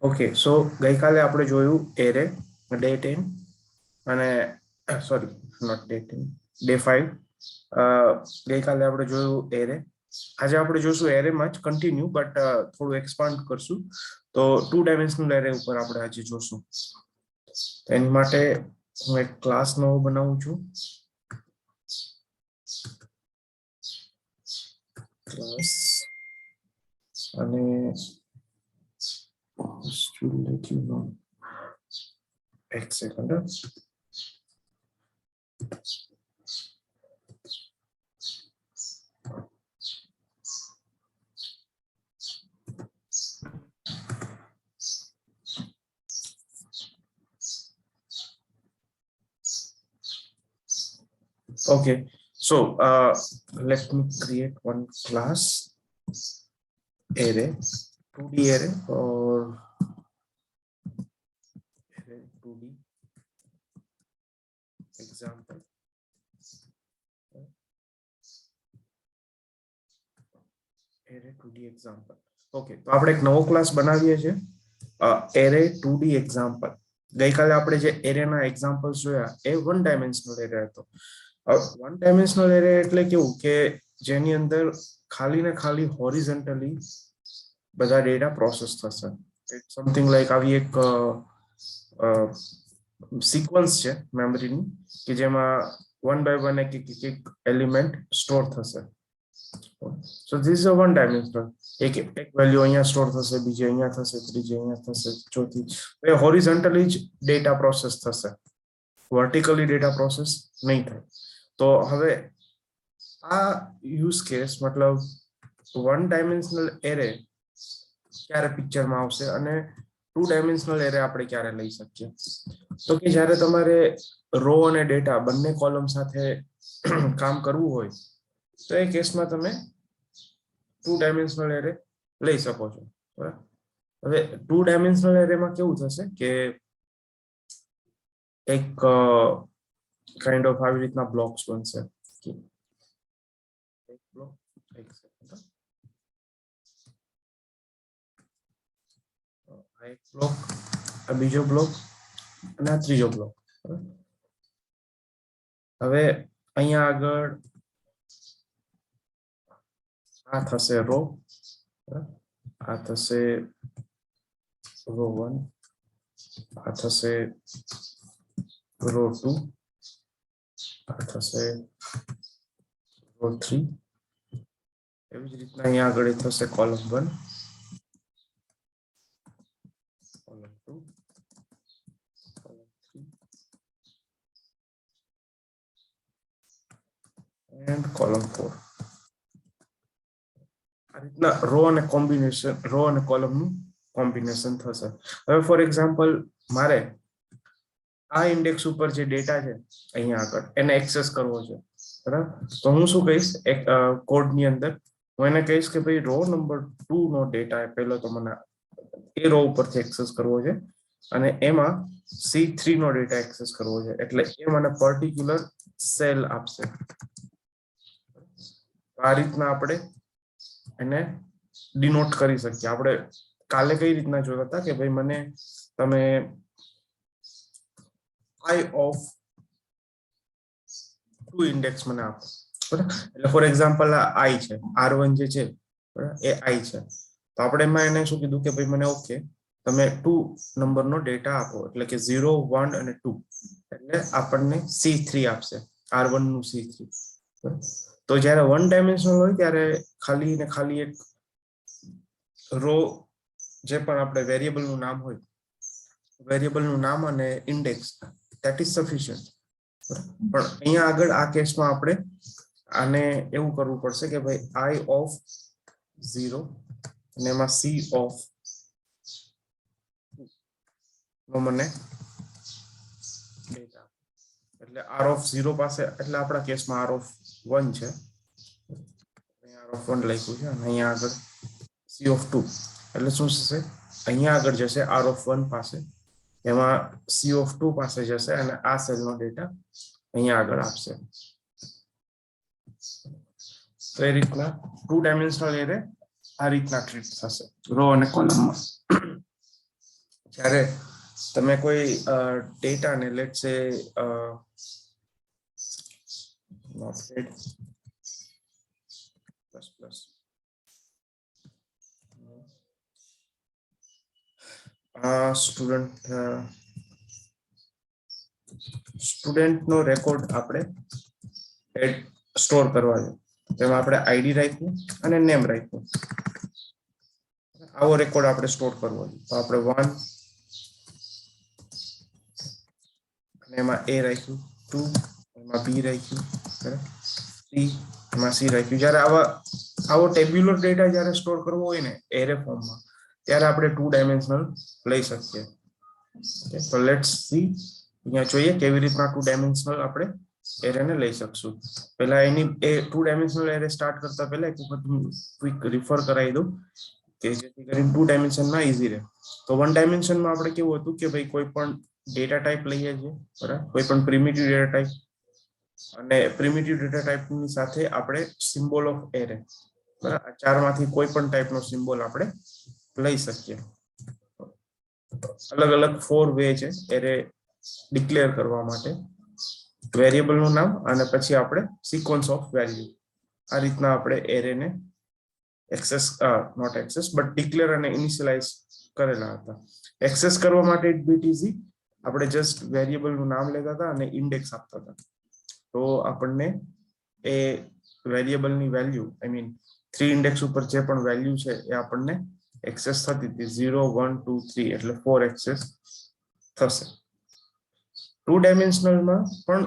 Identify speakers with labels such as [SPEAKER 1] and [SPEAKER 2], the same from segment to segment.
[SPEAKER 1] Okay, સો ગઈકાલે આપણે જોયું એરે ડે 10 અને સોરી નોટ ડે 10 ડે 5. ગઈકાલે આપણે જોયું એરે. આજે આપણે જોશું એરેમાં જ કન્ટિન્યુ બટ થોડું એક્સપાન્ડ કરશું. તો 2 ડાયમેન્શનલ એરે ઉપર આપણે આજે જોશું. એની માટે હું એક ક્લાસ નવો બનાવું છું. ક્લાસ અને just to let you know એક second. Okay, so let me create one class array, 2D array or array 2D example. Array 2D example. Okay, તો આપણે એક નવો ક્લાસ બનાવીએ છીએ array 2D example. ગઈકાલે આપણે જે એરેના એક્ઝામ્પલ્સ જોયા એ વન ડાયમેન્શનલ એરે હતો. વન ડાયમેન્શનલ એરે એટલે કેવું કે જેની અંદર ખાલી ને ખાલી હોરિઝોન્ટલી બધા ડેટા પ્રોસેસ થશે. ઇટ્સ સમથિંગ લાઈક આવી એક સિક્વન્સ છે મેમરીની કે જેમાં વન બાય વન એક એલિમેન્ટ સ્ટોર થશે. So this is a one dimensional. એક વેલ્યુ અહીંયા સ્ટોર થશે, બીજી અહીંયા થશે, ત્રીજી અહીંયા થશે, ચોથી. એ હોરિઝોન્ટલી જ ડેટા પ્રોસેસ થશે, વર્ટિકલી ડેટા પ્રોસેસ નહીં થાય. તો હવે આ યુઝ કેસ મતલબ વન ડાયમેન્શનલ એરે ક્યારે પિક્ચરમાં આવશે અને 2 ડાયમેન્શનલ એરે આપણે ક્યારે લઈ શકીએ? તો કે જ્યારે તમારે રો અને ડેટા બંને કોલમ સાથે કામ કરવું હોય તો એ કેસમાં તમે 2 ડાયમેન્શનલ એરે લઈ શકો છો. બરાબર. હવે 2 ડાયમેન્શનલ એરેમાં કેવું થશે કે એક કાઇન્ડ ઓફ આવી રીતના બ્લોક્સ બનશે. એક બ્લોક, એક સેકન્ડ, આ એક બ્લોક, આ બીજો બ્લોક અને આ ત્રીજો બ્લોક. હવે અહીંયા આગળ આ થશે રો, આ થશે રો 1, આ થશે રો 2, આ થશે રો 3. એવી જ રીતના અહીંયા આગળ થશે column 1, column 2, column 3 and column 4. આ રીતના રો અને કોમ્બિનેશન, રો અને કોલમનું કોમ્બિનેશન થશે. હવે ફોર એક્ઝામ્પલ મારે આ ઇન્ડેક્સ ઉપર જે ડેટા છે અહીંયા આગળ એને એક્સેસ કરવો છે, બરાબર. તો હું શું કહીશ, એક કોડની અંદર હું એને કહીશ કે ભાઈ રો નંબર 2 નો ડેટા પહેલો તો મને એ રો ઉપરથી એક્સેસ કરવો છે અને એમાં C3 નો ડેટા એક્સેસ કરવો છે. એટલે એ મને પર્ટિક્યુલર સેલ આપશે. આ રીતના આપણે એને ડિનોટ કરી શકીએ. આપણે કાલે કઈ રીતના જોતા હતા કે ભાઈ મને તમે i of 2 ઇન્ડેક્સ મને આપો, બરાબર. એટલે ફોર એક્ઝામ્પલ આ i છે, r1 જે છે, બરાબર, એ i છે. તો આપણે એમાં એને શું કીધું કે ભાઈ મને ઓકે તમે 2 નંબરનો ડેટા આપો, એટલે કે 0 1 અને 2, એટલે આપણને C3 આપશે, r1 નું C3. તો જ્યારે વન ડાયમેન્શનલ હોય ત્યારે ખાલી ને ખાલી એક રો જે પણ આપણે વેરિયેબલ નું નામ હોય, વેરિયેબલ નું નામ અને ઇન્ડેક્સ, ધેટ ઇઝ સફિશિયન્ટ. પણ અહીંયા આગળ આ કેસમાં આપણે આને એવું કરવું પડશે કે ભાઈ i of 0 અને એમાં c of નો મને ડેટા, એટલે r of 0 પાસે, એટલે આપણા કેસમાં r of 1 છે, r of 1 લખ્યું છે અને અહીંયા આગળ c of 2, એટલે શું થશે, અહીંયા આગળ જશે r of 1 પાસે, એમાં c of 2 પાસે જશે અને આ સેલનો ડેટા અહીંયા આગળ આપશે. તો એ રીતના 2 ડાયમેન્શનલ એરે આ રીતના ટ્રીટ થશે રો અને કોલમમાં. જ્યારે તમે કોઈ ડેટાને let's say notepad plus plus student નો રેકોર્ડ આપણે સ્ટોર કરવા છે, તેમાં આપણે આઈડી રાખ્યું અને નેમ રાખ્યું. આવો રેકોર્ડ આપણે સ્ટોર કરવો છે, તો આપણે 1 અને એમાં એ રાખ્યું, 2 એમાં બી રાખ્યું, 3 એમાં સી રાખ્યું. જ્યારે આવો ટેબ્યુલર ડેટા જ્યારે સ્ટોર કરવો હોય ને એરે ફોર્મમાં, ત્યારે આપણે 2 ડાયમેન્શનલ લઈ શકીએ. તો લેટ્સ સી, અહીંયા જોઈએ કેવી રીતના 2 ડાયમેન્શનલ આપણે એરેને લઈ શકશું. પહેલા એની 2 ડાયમેન્શનલ એરે સ્ટાર્ટ કરતા પહેલા એક વખત ક્વિક રિફર કરાવી દઉં કે જેથી કરીને 2 ડાયમેન્શનમાં ઈઝી રહે. તો 1 ડાયમેન્શનમાં આપણે કેવું હતું કે ભાઈ કોઈ પણ ડેટા ટાઈપ લઈએ છીએ, બરાબર, કોઈ પણ પ્રિમિટિવ ડેટા ટાઈપ, અને પ્રિમિટિવ ડેટા ટાઈપની સાથે આપણે સિમ્બોલ ઓફ એરે, બરાબર, આ ચારમાંથી કોઈ પણ ટાઈપનો સિમ્બોલ આપણે લઈ શકીએ. અલગ અલગ 4 વે છે એરે ડિક્લેર કરવા માટે. વેરિયેબલ નું નામ અને પછી આપણે સિક્વન્સ ઓફ વેલ્યુ, આ રીતના આપણે એરેને access not access but declare અને ઇનિશિયલાઇઝ કરેલા હતા. એક્સેસ કરવા માટે ઇટ બીટ ઇઝી, આપણે જસ્ટ વેરિયેબલ નું નામ લેતા હતા અને ઇન્ડેક્સ આપતા હતા. તો આપણને એ વેરિયેબલ ની વેલ્યુ, આઈ મીન 3 ઇન્ડેક્સ ઉપર જે પણ વેલ્યુ છે એ આપણને એક્સેસ થતી હતી. 0 1 2 3 એટલે 4 એક્સેસ થશે. 2 ડાયમેન્શનલમાં પણ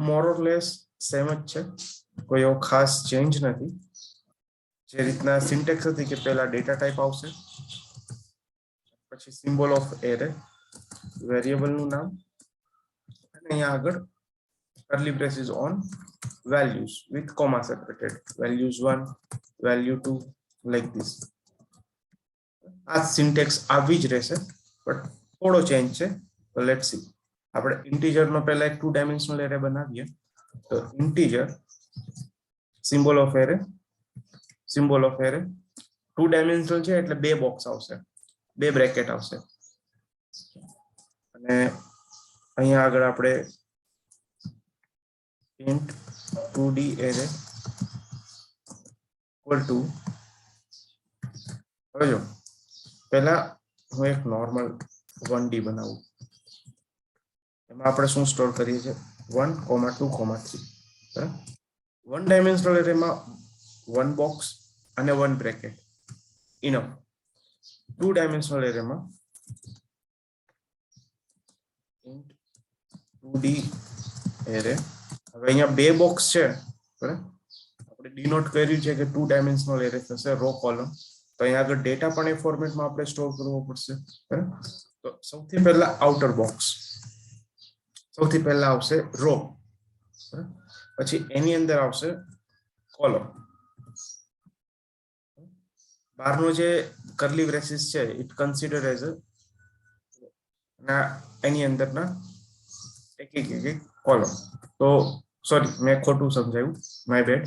[SPEAKER 1] મોર ઓર લેસ સેમ જ છે, કોઈ એવો ખાસ ચેન્જ નથી. જે રીતના સિન્ટેક્સ હતી કે પહેલા ડેટા ટાઈપ આવશે, પછી સિમ્બોલ ઓફ એરે, વેરિયેબલ નું નામ, અને અહીંયા આગળ curly braces on values with comma separated, values 1 value 2 like this. આ સિન્ટેક્સ આવી જ રહેશે, બટ થોડો ચેન્જ છે. તો લેટ્સ સી, આપણે ઇન્ટીજર નો પહેલા એક 2 ડાયમેન્શનલ એરે બનાવીએ. તો integer symbol of array, symbol of array 2 dimensional છે એટલે 2 બોક્સ આવશે, 2 બ્રેકેટ આવશે. અને અહીંયા આગળ આપણે int 2d array equal to, હવે જો પહેલા હું એક નોર્મલ 1d બનાવું, એમાં આપણે શું સ્ટોર કરીએ છીએ 1 2 3. 1 ડાયમેન્શનલ એરેમાં 1 બોક્સ અને 1 બ્રેકેટ ઇનફ. 2 ડાયમેન્શનલ એરેમાં int 2d એરે, હવે અહીંયા 2 બોક્સ છે, બરાબર, આપણે ડિનોટ કર્યું છે કે 2 ડાયમેન્શનલ એરે થશે રો કોલમ. તો અહીંયા આગળ ડેટા પણ એ ફોર્મેટમાં આપણે સ્ટોર કરવો પડશે, બરાબર. તો સૌથી પહેલા આઉટર બોક્સ, સૌથી પહેલા આવશે રો, પછી એની અંદર આવશે કોલમ. બહારનો જે કર્લી બ્રેસીસ છે ઇટ કન્સિડર એઝ એની અંદરના એક કોલમ. તો સોરી, મેં ખોટું સમજાયું, માય બેડ.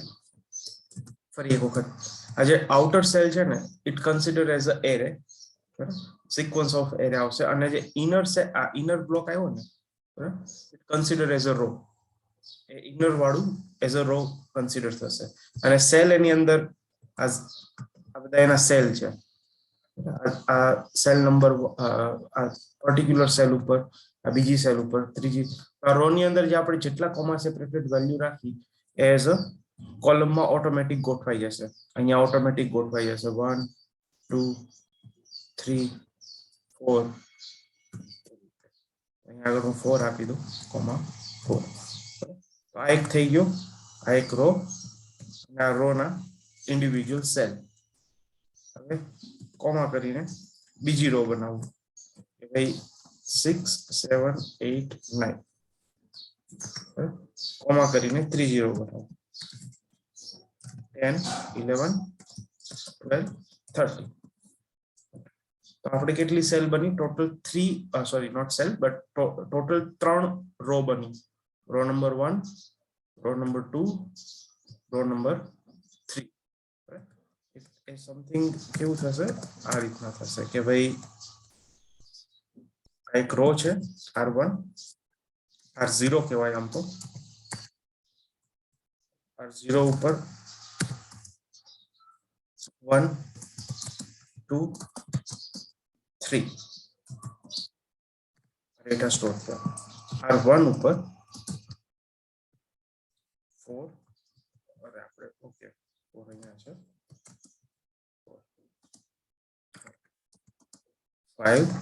[SPEAKER 1] ફરી એક વખત, આ જે આઉટર સેલ છે ને it consider as a array, sequence of array આવશે. અને જે ઇનર છે, આ ઇનર બ્લોક આવ્યો ને, it consider as a row, એ ઇનર વાળું એઝ અ રો કન્સિડર થશે. અને સેલ એની અંદર આ બધા એના સેલ છે. આ સેલ નંબર, આ પર્ટિક્યુલર સેલ ઉપર, આ બીજી સેલ ઉપર, ત્રીજી. આ રો ની અંદર જે આપણે જેટલા comma separated value rakhi as a કોલમમાં ઓટોમેટિક ગોઠવાઈ જશે. અહીંયા ઓટોમેટિક ગોઠવાઈ જશે 1 2 3 4. અહીંયા આગળ હું 4 આપી દઉં, કોમા 4. તો આ એક થઈ ગયો, આ એક રો, અને આ રો ના ઇન્ડિવિજ્યુઅલ સેલ. હવે કોમા કરીને બીજી રો બનાવું કે ભાઈ 6 7 8 9, કોમા કરીને ત્રીજી રો બનાવું 10 11 12 13. તો આપણે કેટલી સેલ બની total? 3, sorry not cell but total 3 row બની. Row number 1, row number 2, row number 3. એ સમથિંગ કેવું થશે, આ રીતના થશે કે ભાઈ એક રો છે R1 R0 કહેવાય આમ તો R0 ઉપર 1 2 3 ડેટા સ્ટોર થયો R1 ઉપર 4 અરે આપણે ઓકે 4 અહીંયા છે 5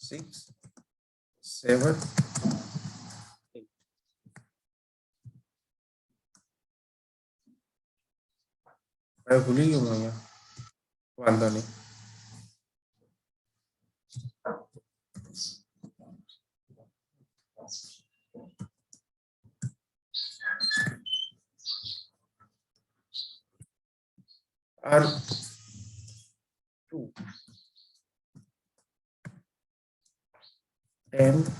[SPEAKER 1] 6 7 8 ભૂલી ગયો હું અહીંયા વાંધો નહીં R2 10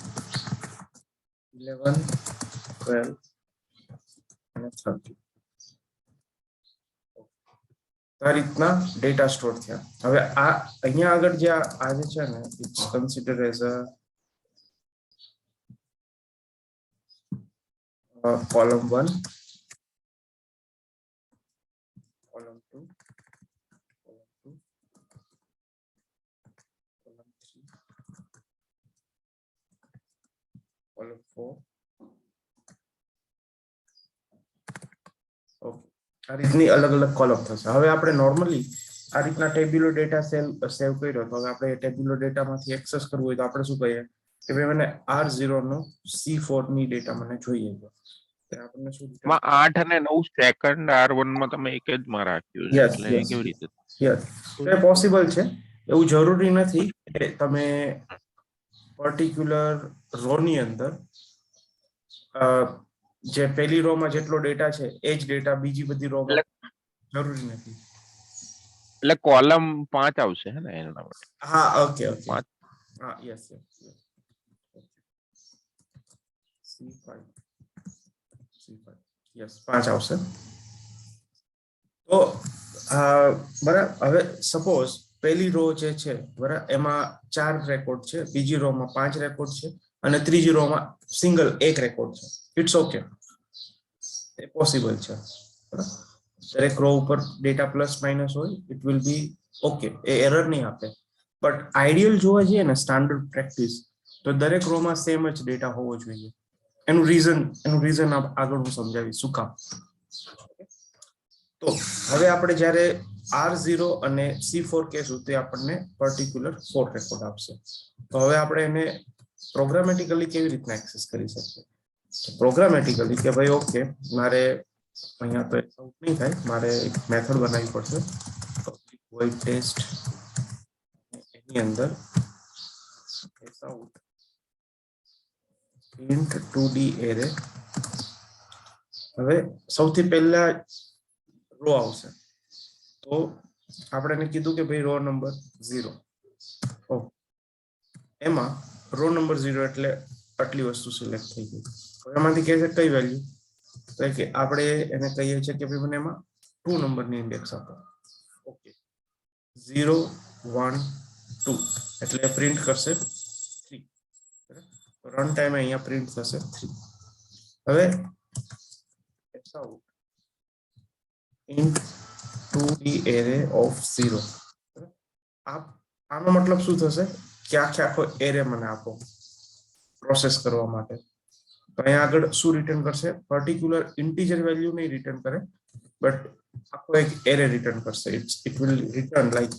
[SPEAKER 1] 11 12 અને 30 આ રીતના ડેટા સ્ટોર થયા હવે આ અહીંયા આગળ જે આ જે છે ને it's consider as a column 1 column 2 column 2 column 3 column 4 okay આ રીતની અલગ અલગ કોલમ થશે હવે આપણે નોર્મલી આ રીતના ટેબ્યુલર ડેટા સેવ કર્યો તો હવે આપણે ટેબ્યુલર ડેટામાંથી એક્સેસ કરવું હોય તો આપણે શું કહીએ કે ભાઈ મને R0 નો C4 ની ડેટા મને જોઈએ છે તો આપણને શું
[SPEAKER 2] 8 અને 9 સેકન્ડ R1 માં તમે એક જ માં રાખ્યું છે એટલે કેવી રીતે
[SPEAKER 1] યસ એ પોસિબલ છે એવું જરૂરી નથી કે તમે પર્ટિક્યુલર રો ની અંદર જે પહેલી રો માં જેટલો ડેટા છે એ જ ડેટા બીજી બધી રો માં જરૂરી નથી
[SPEAKER 2] એટલે કોલમ 5 આવશે હે ને એના માટે
[SPEAKER 1] હા ઓકે ઓકે હા યસ યસ C5 યસ 5 આવશે તો બરાબર હવે સપોઝ પહેલી રો જે છે બરાબર એમાં 4 રેકોર્ડ છે બીજી રો માં 5 રેકોર્ડ છે અને ત્રીજી રો માં સિંગલ એક રેકોર્ડ છે ઇટ્સ ઓકે એ પોસિબલ છે બરાબર દરેક રો ઉપર ડેટા પ્લસ માઇનસ હોય it will be okay A error નહીં આપે બટ આઈડિયલ જોવા જઈએ ને સ્ટાન્ડર્ડ પ્રેક્ટિસ તો દરેક રો માં સેમ જ ડેટા હોવો જોઈએ એનું રીઝન આગળ હું સમજાવીશ શું કામ તો હવે આપણે જ્યારે R0 અને C4 કહેશું તે આપણને પર્ટિક્યુલર 4 રેકોર્ડ આપશે તો હવે આપણે એને પ્રોગ્રામેટિકલી કેવી રીતના એક્સેસ કરી શકીએ પ્રોગ્રામેટિકલી કે ભાઈ ઓકે મારે અહીંયા તો આઉટ નહીં થાય મારે એક મેથડ બનાવવી પડશે void test એની અંદર out int 2d array હવે સૌથી પહેલા રો આવશે તો આપણે એને કીધું કે ભાઈ રો નંબર 0 એમાં રો નંબર 0 એટલે આટલી વસ્તુ સિલેક્ટ થઈ ગઈ હવે એમાંથી કહે છે કઈ વેલ્યુ તો કે આપણે એને કહીએ છીએ કે ભાઈ મને એમાં 2 નંબરની ઇન્ડેક્સ આપો ઓકે 0 1 2 એટલે પ્રિન્ટ કરશે 3 રન ટાઈમે અહીંયા પ્રિન્ટ થશે 3 હવે int 2d array of 0 આનો મતલબ શું થશે કે આખો એરે મને આપો પ્રોસેસ કરવા માટે તો અહીંયા આગળ શું રિટર્ન કરશે પર્ટિક્યુલર ઇન્ટીજર વેલ્યુ નહીં રિટર્ન કરે બટ આખો એક એરે રિટર્ન કરશે ઇટ વિલ રિટર્ન લાઈક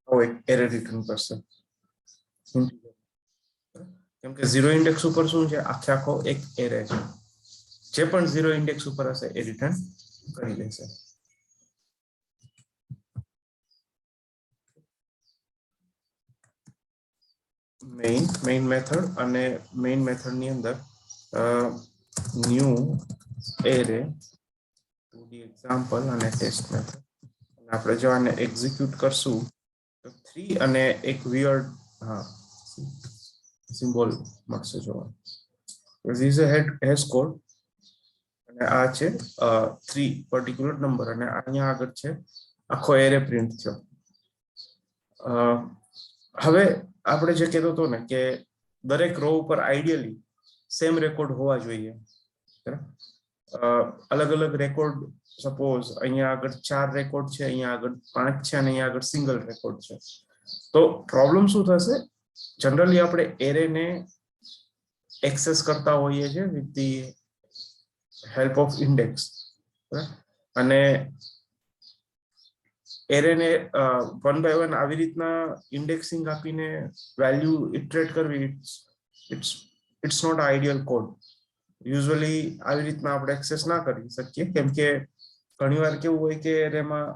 [SPEAKER 1] એક એરે રિટર્ન કરશે કેમ કે 0 ઇન્ડેક્સ ઉપર શું છે આખો એક એરે છે જે પણ 0 ઇન્ડેક્સ ઉપર હશે એ રિટર્ન કરી દેશે મેઇન મેથડ અને મેઇન મેથડ ની અંદર ન્યૂ એરે 2d એક્ઝામ્પલ અને ટેસ્ટ મેથડ આપણે જો આને એક્ઝિક્યુટ કરશું તો 3 અને એક વિયર્ડ સિમ્બોલ મળશે જોવા this is a hash code અને આ છે 3 પર્ટિક્યુલર નંબર અને અહીંયા આગળ છે આખો એરે પ્રિન્ટ થયો હવે આપણે જે કહેતો હતો ને કે દરેક રો ઉપર આઈડિયલી સેમ રેકોર્ડ હોવા જોઈએ, અલગ અલગ રેકોર્ડ, સપોઝ અહીંયા આગળ 4 રેકોર્ડ છે, અહીંયા આગળ 5 છે અને અહીંયા આગળ સિંગલ રેકોર્ડ છે, તો પ્રોબ્લેમ શું થશે? જનરલી આપણે એરે ને એક્સેસ કરતા હોઈએ છીએ with the help of index, અને એરે ને વન બાય વન આવી રીતના ઇન્ડેક્સિંગ આપીને વેલ્યુ ઇટરેટ કરવી, it's not ideal code. Usually આવી રીતના આપણે એક્સેસ ના કરી શકીએ, કેમ કે ઘણીવાર કેવું હોય કે એરેમાં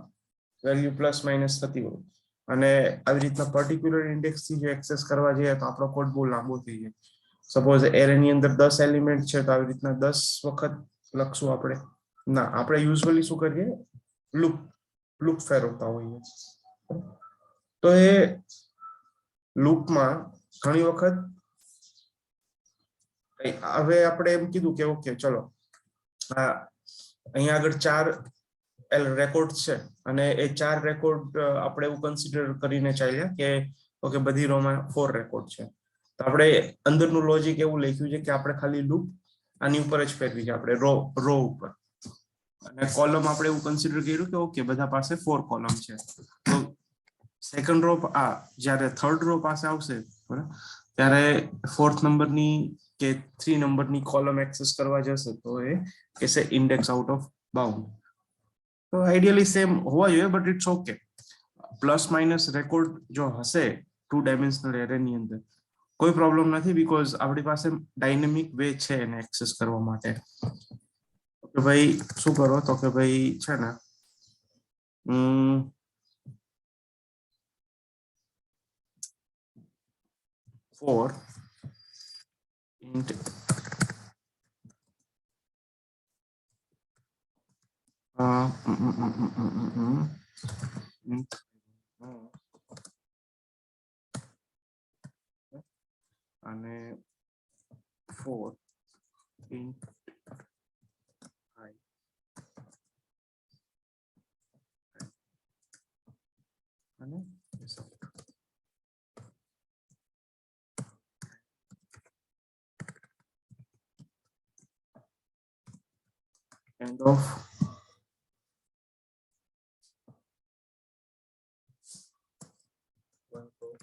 [SPEAKER 1] વેલ્યુ પ્લસ માઇનસ થતી હોય, અને આવી રીતના પર્ટિક્યુલર ઇન્ડેક્સ થી જો એક્સેસ કરવા જઈએ તો આપણો કોડ બહુ લાંબો થઈ જાય. સપોઝ એરે ની અંદર 10 એલિમેન્ટ છે, તો આવી રીતના 10 વખત લખશું આપણે ના, આપણે યુઝ્યુઅલી શું કરીએ, લૂપ ફેરવતા હોઈએ. તો એ લૂપમાં ઘણી વખત હવે આપણે એમ કીધું કે ઓકે ચલો અહીંયા આગળ 4 રેકોર્ડ છે, અને એ 4 રેકોર્ડ આપણે એવું કન્સિડર કરીને ચાલ્યા કે ઓકે બધી રોમાં 4 રેકોર્ડ છે, તો આપણે અંદરનું લોજિક એવું લખ્યું છે કે આપણે ખાલી લૂપ આની ઉપર જ ફેરવી છે, આપણે રો ઉપર, અને કોલમ આપણે એવું કન્સિડર કર્યું કે ઓકે બધા પાસે 4 કોલમ છે, તો સેકન્ડ રો જ્યારે થર્ડ રો પાસે આવશે બરાબર, ત્યારે 4th નંબરની કે 3 નંબરની કોલમ એક્સેસ કરવા જશે તો એ કહેશે ઇન્ડેક્સ આઉટ ઓફ બાઉન્ડ. તો આઈડિયલી સેમ હોવા જોઈએ, but it's okay. Plus minus record જો હશે 2 ડાયમેન્શનલ એરે ની અંદર કોઈ પ્રોબ્લેમ નથી, બીકોઝ આપણી પાસે ડાયનેમિક વે છે એને એક્સેસ કરવા માટે. કે ભાઈ શું કરો, તો કે ભાઈ છે ને 4 int અને 4 int I અને end of one row.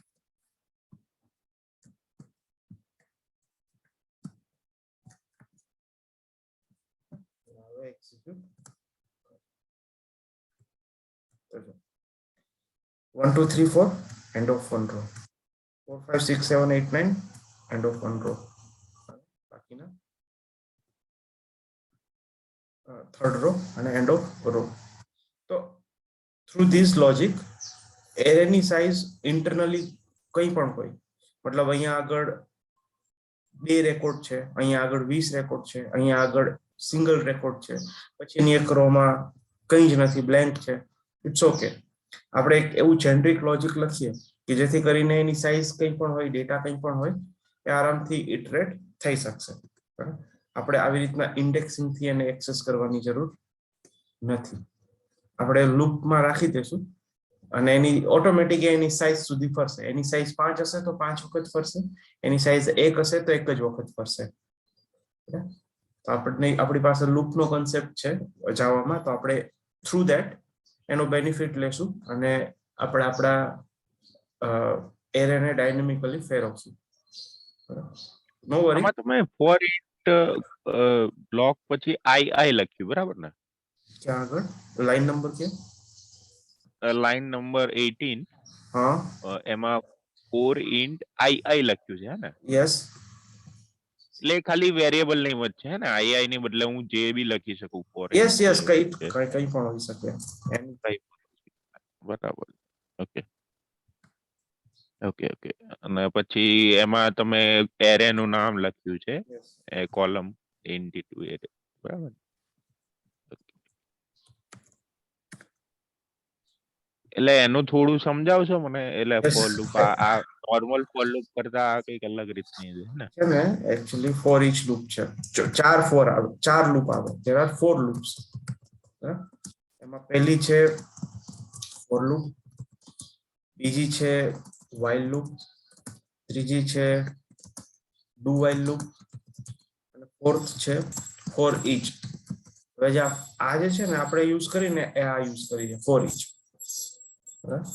[SPEAKER 1] Now execute. 1 2 3 4 end of one row. 4 5 6 7 8 9 end of one row. બાકીના third row અને end of row. તો through this logic એરે ની સાઈઝ ઇન્ટરનલી કંઈ પણ હોય, મતલબ અહીંયા આગળ 2 રેકોર્ડ છે, અહીંયા આગળ 20 રેકોર્ડ છે, અહીંયા આગળ સિંગલ રેકોર્ડ છે, પછીની એક રોમાં કંઈ જ નથી, બ્લેન્ક છે, ઇટ્સ ઓકે. આપણે એક એવું જેનરિક લોજિક લખીએ કે જેથી કરીને એની સાઈઝ કંઈ પણ હોય, ડેટા કંઈ પણ હોય, એ આરામથી ઇટરેટ થઈ શકશે. આપણે આવી રીતના ઇન્ડેક્સિંગ થી એને એક્સેસ કરવાની જરૂર નથી. આપણે લૂપમાં રાખી દઈશું અને એની ઓટોમેટિક એની સાઈઝ સુધી ફરશે. એની સાઈઝ 5 હશે તો 5 વખત ફરશે, એની સાઈઝ 1 હશે તો 1 જ વખત ફરશે. તો આપણી પાસે લૂપનો કન્સેપ્ટ છે જાવામાં, તો આપણે થ્રુ ધેટ એનો બેનિફિટ લેશું અને આપણે આપણા એરેને ડાયનેમિકલી ફેરવશું. નો વરી.
[SPEAKER 2] આમાં તમે ફોર ઇન્ટ બ્લોક પછી આઈ લખ્યું બરાબર ને?
[SPEAKER 1] ક્યાં આગળ લાઈન નંબર કે
[SPEAKER 2] લાઈન નંબર 18
[SPEAKER 1] હા
[SPEAKER 2] એમાં 4 ઇન્ટ આઈ લખ્યું છે ને?
[SPEAKER 1] યસ.
[SPEAKER 2] એટલે ખાલી વેરિયેબલ ની વચ્ચે છે ને? આઈ ની બદલે હું જે બી લખી શકું ફોર
[SPEAKER 1] યસ યસ કઈ પણ હોઈ શકે.
[SPEAKER 2] બરાબર. Okay okay okay. અને પછી એમાં તમે એરે નું નામ લખ્યું છે, કોલમ ઇન્ટિટી એરે, બરાબર? એટલે એનું થોડું સમજાવશો મને? એટલે ફોર લૂપ આ નોર્મલ ફોર લૂપ કરતા કઈક અલગ રીતની છે ને?
[SPEAKER 1] એકચ્યુઅલી ફોર ઈચ લૂપ છે. 4 ફોર આવે, 4 લૂપ આવે. there are 4 loops. એમાં પહેલી છે ફોર લૂપ, બીજી છે while loop, ત્રીજી છે do while loop અને fourth છે for each. હવે જે આ જે છે ને આપણે યુઝ કરીને એ આ યુઝ કરીએ for each, બરાબર,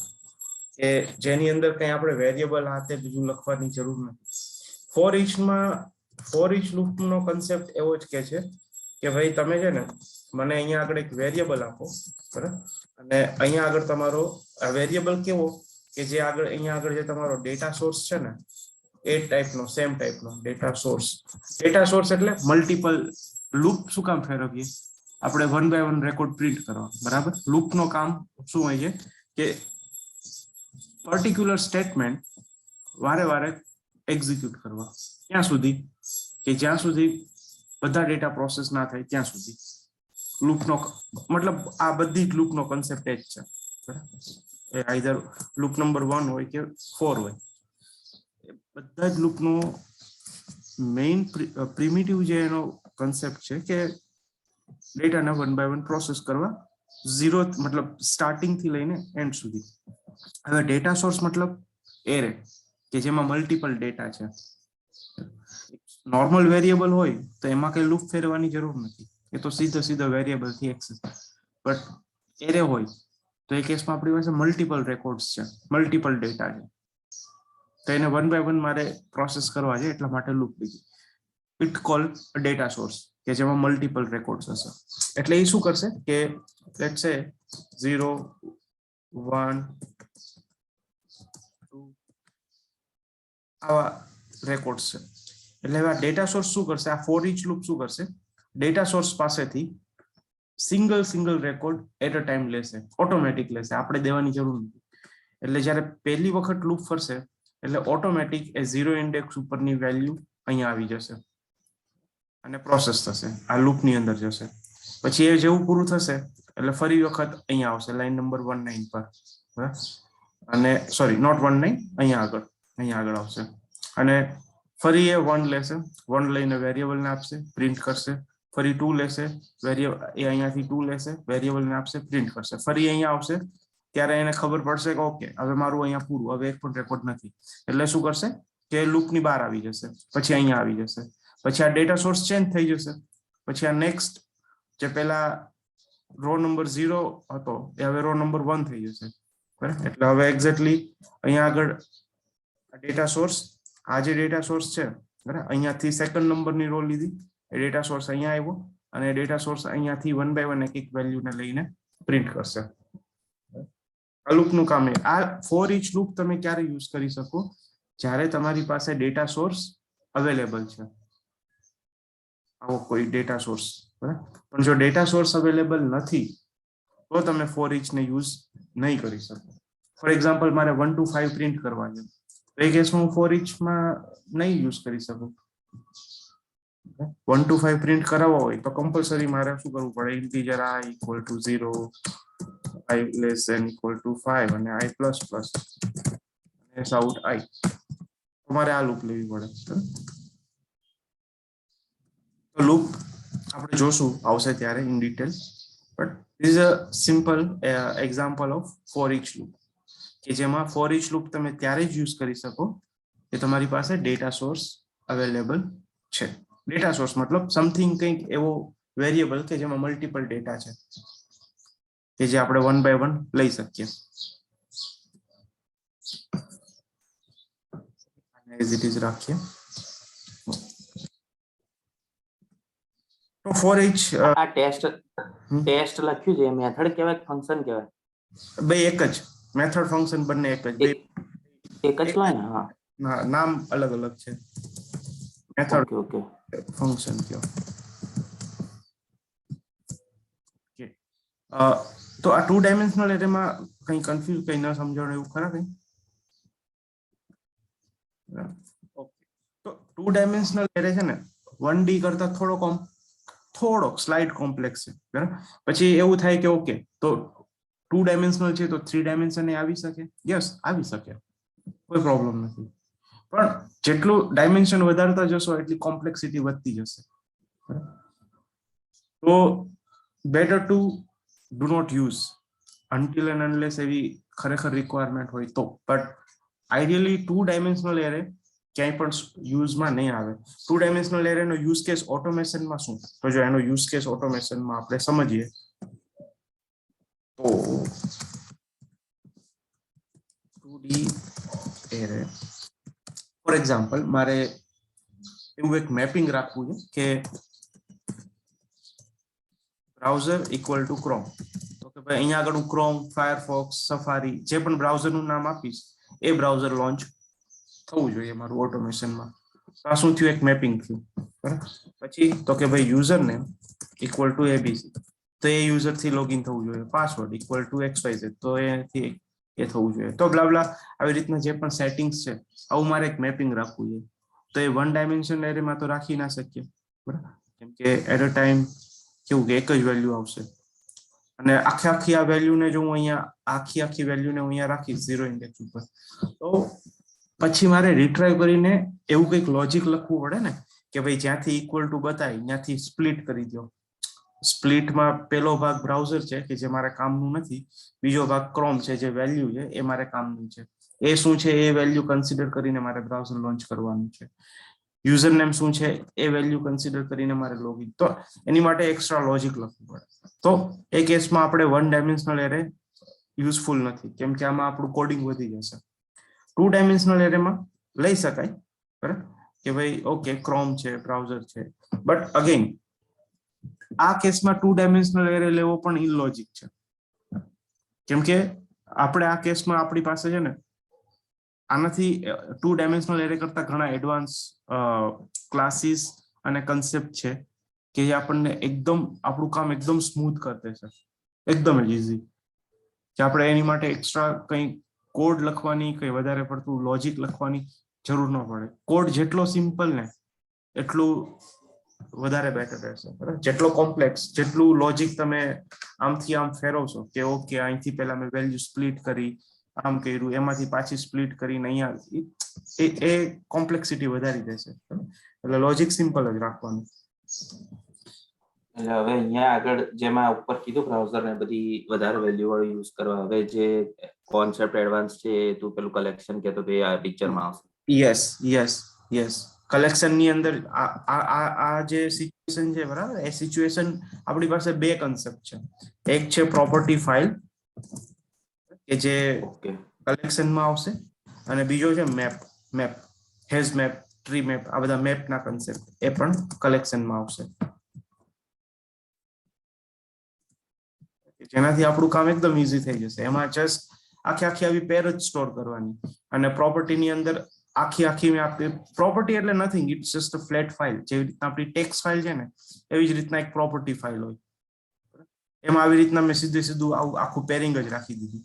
[SPEAKER 1] કે જેની અંદર કઈ આપણે વેરિયેબલ હાથે બીજું લખવાની જરૂર નથી. for each માં for each loop નો કન્સેપ્ટ એવો જ કે છે કે ભાઈ તમે છે ને મને અહીંયા આગળ એક વેરિયેબલ આપો, બરાબર, અને અહીંયા આગળ તમારો આ વેરિયેબલ કેવો કે જે આગળ અહીંયા આગળ જે તમારો ડેટા સોર્સ છે ને એ ટાઈપનો સેમ ટાઈપનો ડેટા સોર્સ. ડેટા સોર્સ એટલે મલ્ટિપલ લૂપ શું કામ ફેરવીએ આપણે one by one record print કરવા, બરાબર. લૂપ નો કામ શું હોય છે કે પર્ટિક્યુલર સ્ટેટમેન્ટ વારે વારે એક્ઝિક્યુટ કરવા ત્યાં સુધી કે જ્યાં સુધી બધા ડેટા પ્રોસેસ ના થાય ત્યાં સુધી. લૂપનો મતલબ આ બધી જ લૂપનો કન્સેપ્ટ એ જ છે, બરાબર. એ આઈધર લૂપ નંબર 1 હોય કે 4 હોય, બધા જ લૂપનો મેઇન પ્રિમિટિવ જે એનો કન્સેપ્ટ છે કે ડેટાને વન બાય વન પ્રોસેસ કરવા, ઝીરો મતલબ સ્ટાર્ટિંગ થી લઈને એન્ડ સુધી. હવે ડેટા સોર્સ મતલબ એરે કે જેમાં મલ્ટિપલ ડેટા છે. નોર્મલ વેરિયેબલ હોય તો એમાં કઈ લૂપ ફેરવાની જરૂર નથી, એ તો સીધો વેરિયેબલ થી એક્સેસ. બટ એરે હોય તો એ કેસમાં આપણી પાસે મલ્ટિપલ રેકોર્ડ્સ છે, મલ્ટિપલ ડેટા છે, તો એને વન બાય વન મારે પ્રોસેસ કરવા છે, એટલા માટે લૂપ લીધી. ઇટ કોલ ડેટા સોર્સ કે જેમાં મલ્ટિપલ રેકોર્ડ્સ હશે. એટલે એ શું કરશે કે લેટ્સ સે 0 1 2 આવા રેકોર્ડ્સ છે. એટલે આ ડેટા સોર્સ શું કરશે, આ ફોર ઈચ લૂપ શું કરશે, ડેટા સોર્સ પાસેથી single record at a time લેશે, ઓટોમેટિક લેશે, આપણે દેવાની જરૂર નથી. એટલે જ્યારે પહેલી વખત લૂપ ફરશે એટલે ઓટોમેટિક એ 0 ઇન્ડેક્સ ઉપરની વેલ્યુ અહીંયા આવી જશે અને પ્રોસેસ થશે, આ લૂપની અંદર જશે. પછી એ જેવું પૂરું થશે એટલે ફરી વખત અહીંયા આવશે લાઈન નંબર 19 પર, બરાબર. અને સોરી નોટ 19, અહીંયા આગળ આવશે અને ફરી એ 1 લેશે, 1 લઈને વેરિયેબલને આપશે, પ્રિન્ટ કરશે. ફરી 2 લેશે, વેરિયેબલ એ અહીંયાથી 2 લેશે, વેરિયેબલને આપશે, પ્રિન્ટ કરશે. ફરી અહીંયા આવશે ત્યારે એને ખબર પડશે કે ઓકે હવે મારું અહીંયા પૂરું, હવે એક પણ રેકોર્ડ નથી. એટલે શું કરશે કે લૂપની બહાર આવી જશે, પછી અહીંયા આવી જશે, પછી આ ડેટા સોર્સ ચેન્જ થઈ જશે. પછી આ નેક્સ્ટ જે પેલા રો નંબર 0 હતો એ હવે રો નંબર 1 થઈ જશે, બરાબર. એટલે હવે એક્ઝેક્ટલી અહીંયા આગળ ડેટા સોર્સ, આ જે ડેટા સોર્સ છે, બરાબર, અહીંયાથી સેકન્ડ નંબરની રો લીધી, એ ડેટા સોર્સ અહીંયા આવ્યો અને ડેટા સોર્સ અહીંયાથી વન બાય વન એક વેલ્યુને લઈને પ્રિન્ટ કરશે. આ લૂપનું કામ એ. આ ફોર ઈચ લૂપ તમે ક્યારે યુઝ કરી શકો, જ્યારે તમારી પાસે ડેટા સોર્સ અવેલેબલ છે, આવો કોઈ ડેટા સોર્સ, બરાબર. પણ જો ડેટા સોર્સ અવેલેબલ નથી તો તમે ફોર ઈચ ને યુઝ નહીં કરી શકો. ફોર એક્ઝામ્પલ મારે 1 to 5 પ્રિન્ટ કરવા છે, તો એ કેસમાં હું ફોર ઈચ માં નહીં યુઝ કરી શકું. 1 to 5 પ્રિન્ટ કરાવવા હોય તો કમ્પલસરી મારે શું કરવું પડે, integer i equal to 0, i less than equal to 5 અને i plus plus s out i. તમારે આ લૂપ લેવી પડે. તો લૂપ આપણે જોશું આવશે ત્યારે in detail, but this is a simple example of for each loop કે જેમાં ફોર ઈચ લૂપ તમે ત્યારે જ યુઝ કરી શકો કે તમારી પાસે ડેટા સોર્સ અવેલેબલ છે. ડેટા સોર્સ મતલબ સમથિંગ કંઈક એવો વેરિયેબલ કે જેમાં મલ્ટિપલ ડેટા છે કે જે આપણે વન બાય વન લઈ શકીએ. એઝ ઇટ ઇઝ રાખીએ. તો ફોર ઈચ
[SPEAKER 3] આ ટેસ્ટ લખ્યું છે મેથડ કહેવાય ફંક્શન કહેવાય?
[SPEAKER 1] બે એક જ મેથડ ફંક્શન બંને એક જ, બે
[SPEAKER 3] એક જ હોય ને? હા,
[SPEAKER 1] નામ અલગ અલગ છે. મેથડ
[SPEAKER 3] ઓકે
[SPEAKER 1] ફંક્શન કયો. તો આ 2 ડાયમેન્શનલ એરેમાં કંઈ કન્ફ્યુઝ કંઈ ન સમજાણું એવું ખરા કંઈ? ઓકે, તો 2 ડાયમેન્શનલ એરે છે ને 1D કરતા થોડોક સ્લાઇડ કોમ્પ્લેક્સ છે, બરાબર. પછી એવું થાય કે ઓકે તો 2 ડાયમેન્શનલ છે તો 3 ડાયમેન્શન આવી શકે? યસ, આવી શકે, કોઈ પ્રોબ્લેમ નથી. પણ જેટલું ડાયમેન્શન વધારતા જશો એટલી કોમ્પ્લેક્સિટી વધતી જશે. તો better to do not use until and unless એવી ખરેખર રિક્વાયરમેન્ટ હોય તો. બટ આઈડિયલી 2 ડાયમેન્શનલ એરે ક્યાંય પણ યુઝમાં નહીં આવે. 2 ડાયમેન્શનલ એરે નો યુઝ કેસ ઓટોમેશનમાં શું? તો જો એનો યુઝ કેસ ઓટોમેશનમાં આપણે સમજીએ તો 2D એરે ફોર એક્ઝામ્પલ મારે એવું એક મેપિંગ રાખવું છે કે બ્રાઉઝર ઇક્વલ ટુ ક્રોમ. તો કે ભાઈ અહીંયા આગળ હું ક્રોમ, ફાયરફોક્સ, સફારી જે પણ બ્રાઉઝરનું નામ આપીશ એ બ્રાઉઝર લોન્ચ થવું જોઈએ મારું ઓટોમેશનમાં. આ શું થયું? એક મેપિંગ થયું. બરાબર. પછી તો કે ભાઈ user name equal to ABC, તો એ યુઝર થી લોગિન થવું જોઈએ. પાસવર્ડ ઇક્વલ ટુ XYZ, તો એથી એ થવું જોઈએ. તો બ્લા આવી રીતના જે પણ સેટિંગ્સ છે આવું મારે એક મેપિંગ રાખવું છે. તો એ 1 ડાયમેન્શન એરેમાં તો રાખી ના શકીએ, બરાબર, કેમ કે એટ અ ટાઈમ કેવું કે એક જ વેલ્યુ આવશે અને આખી આ વેલ્યુને જો હું અહીંયા આખી વેલ્યુને હું અહીંયા રાખીશ 0 ઇન્ડેક્સ ઉપર, તો પછી મારે રિટ્રાઈવ કરીને એવું કંઈક લોજિક લખવું પડે ને કે ભાઈ જ્યાંથી ઇક્વલ ટુ બતાવી ત્યાંથી સ્પ્લિટ કરી દો. સ્પ્લિટમાં પેલો ભાગ બ્રાઉઝર છે કે જે મારે કામનું નથી, બીજો ભાગ ક્રોમ છે જે વેલ્યુ છે એ મારે કામનું છે. એ શું છે એ વેલ્યુ કન્સિડર કરીને મારે બ્રાઉઝર લોન્ચ કરવાનું છે. યુઝર નેમ શું છે એ વેલ્યુ કન્સિડર કરીને મારે લોગિન, તો એની માટે એક્સ્ટ્રા લોજિક લખવું પડે. તો એ કેસમાં આપણે 1 ડાયમેન્શનલ એરે યુઝફુલ નથી, કેમ કે આમાં આપણું કોડિંગ વધી જશે. 2 ડાયમેન્શનલ એરેમાં લઈ શકાય, બરાબર, કે ભાઈ ઓકે ક્રોમ છે, બ્રાઉઝર છે, બટ અગેન આ કેસમાં 2 ડાયમેન્શનલ એરે લેવો પણ ઇલોજિક છે, કેમ કે આપણે આ કેસમાં આપણી પાસે છે ને આનાથી 2 ડાયમેન્શનલ એરે કરતા ઘણા એડવાન્સ ક્લાસીસ અને કન્સેપ્ટ છે કે જે આપણને એકદમ આપણું કામ એકદમ સ્મૂથ કરી દેશે, એકદમ જ ઇઝી, કે આપણે એની માટે એક્સ્ટ્રા કંઈ કોડ લખવાની, કંઈ વધારે પડતું લોજિક લખવાની જરૂર ન પડે. કોડ જેટલો સિમ્પલ ને એટલું વધારે બેટર રહેશે, બરાબર. જેટલો કોમ્પ્લેક્સ, જેટલું લોજિક તમે આમથી આમ ફેરવશો કે ઓકે અહીંથી પહેલા મેં વેલ્યુ સ્પ્લિટ કરી, આમ કર્યું, એમાંથી પાછી સ્પ્લિટ કરીને અહીંયા એ કોમ્પ્લેક્સિટી વધારી દેશે. એટલે લોજિક સિમ્પલ જ રાખવાનું.
[SPEAKER 3] એટલે હવે અહીંયા આગળ જેમાં ઉપર કીધું બ્રાઉઝર ને બધી વધારે વેલ્યુ વાળું યુઝ કરવા, હવે જે કોન્સેપ્ટ એડવાન્સ છે તું પેલું કલેક્શન કહેતો તો એ આ પિક્ચરમાં આવશે.
[SPEAKER 1] યસ કલેક્શન ની અંદર આ જે સિચ્યુએશન છે, બરાબર, એ સિચ્યુએશન આપણી પાસે 2 કન્સેપ્ટ છે. એક છે પ્રોપર્ટી ફાઇલ કે જે કલેક્શનમાં આવશે, અને બીજો છે map, has map, tree map, આ બધા મેપના કન્સેપ્ટ એ પણ કલેક્શનમાં આવશે, જેનાથી આપણું કામ એકદમ ઈઝી થઈ જશે. એમાં જસ્ટ આખી આવી પેર જ સ્ટોર કરવાની, અને પ્રોપર્ટીની અંદર આખી આપણી પ્રોપર્ટી એટલે nothing, it's just a flat file. જેવી રીતના આપણી ટેક્સ્ટ ફાઇલ છે ને એવી જ રીતના એક પ્રોપર્ટી ફાઇલ હોય. એમાં આવી રીતના મેં સીધું આખું પેરિંગ જ રાખી દીધું.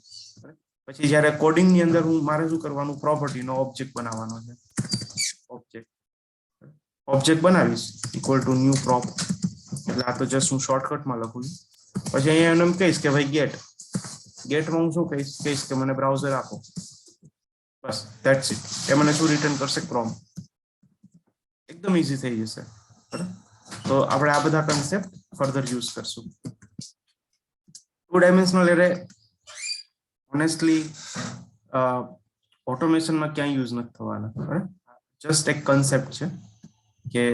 [SPEAKER 1] પછી જ્યારે કોડિંગની અંદર મારે શું કરવાનું, પ્રોપર્ટીનો ઓબ્જેક્ટ બનાવવાનો છે. ઓબ્જેક્ટ બનાવીશ ઇક્વલ ટુ ન્યુ પ્રોપ, એટલે આ તો જસ્ટ હું શોર્ટકટમાં લખું છું. પછી અહીંયા એમ કહીશ કે ભાઈ ગેટમાં હું શું કહીશ કે મને બ્રાઉઝર આપો, બસ ધેટ્સ ઇટ. એ મને શું રિટર્ન કરશે? ક્રોમ. એકદમ ઈઝી થઈ જશે, બરાબર. તો આપણે આ બધા કન્સેપ્ટ ફર્ધર યુઝ કરશું. 2 ડાયમેન્શનલ એરે ઓનેસ્ટલી ઓટોમેશનમાં ક્યાંય યુઝ નથી થવાના, બરાબર. જસ્ટ એક કન્સેપ્ટ છે કે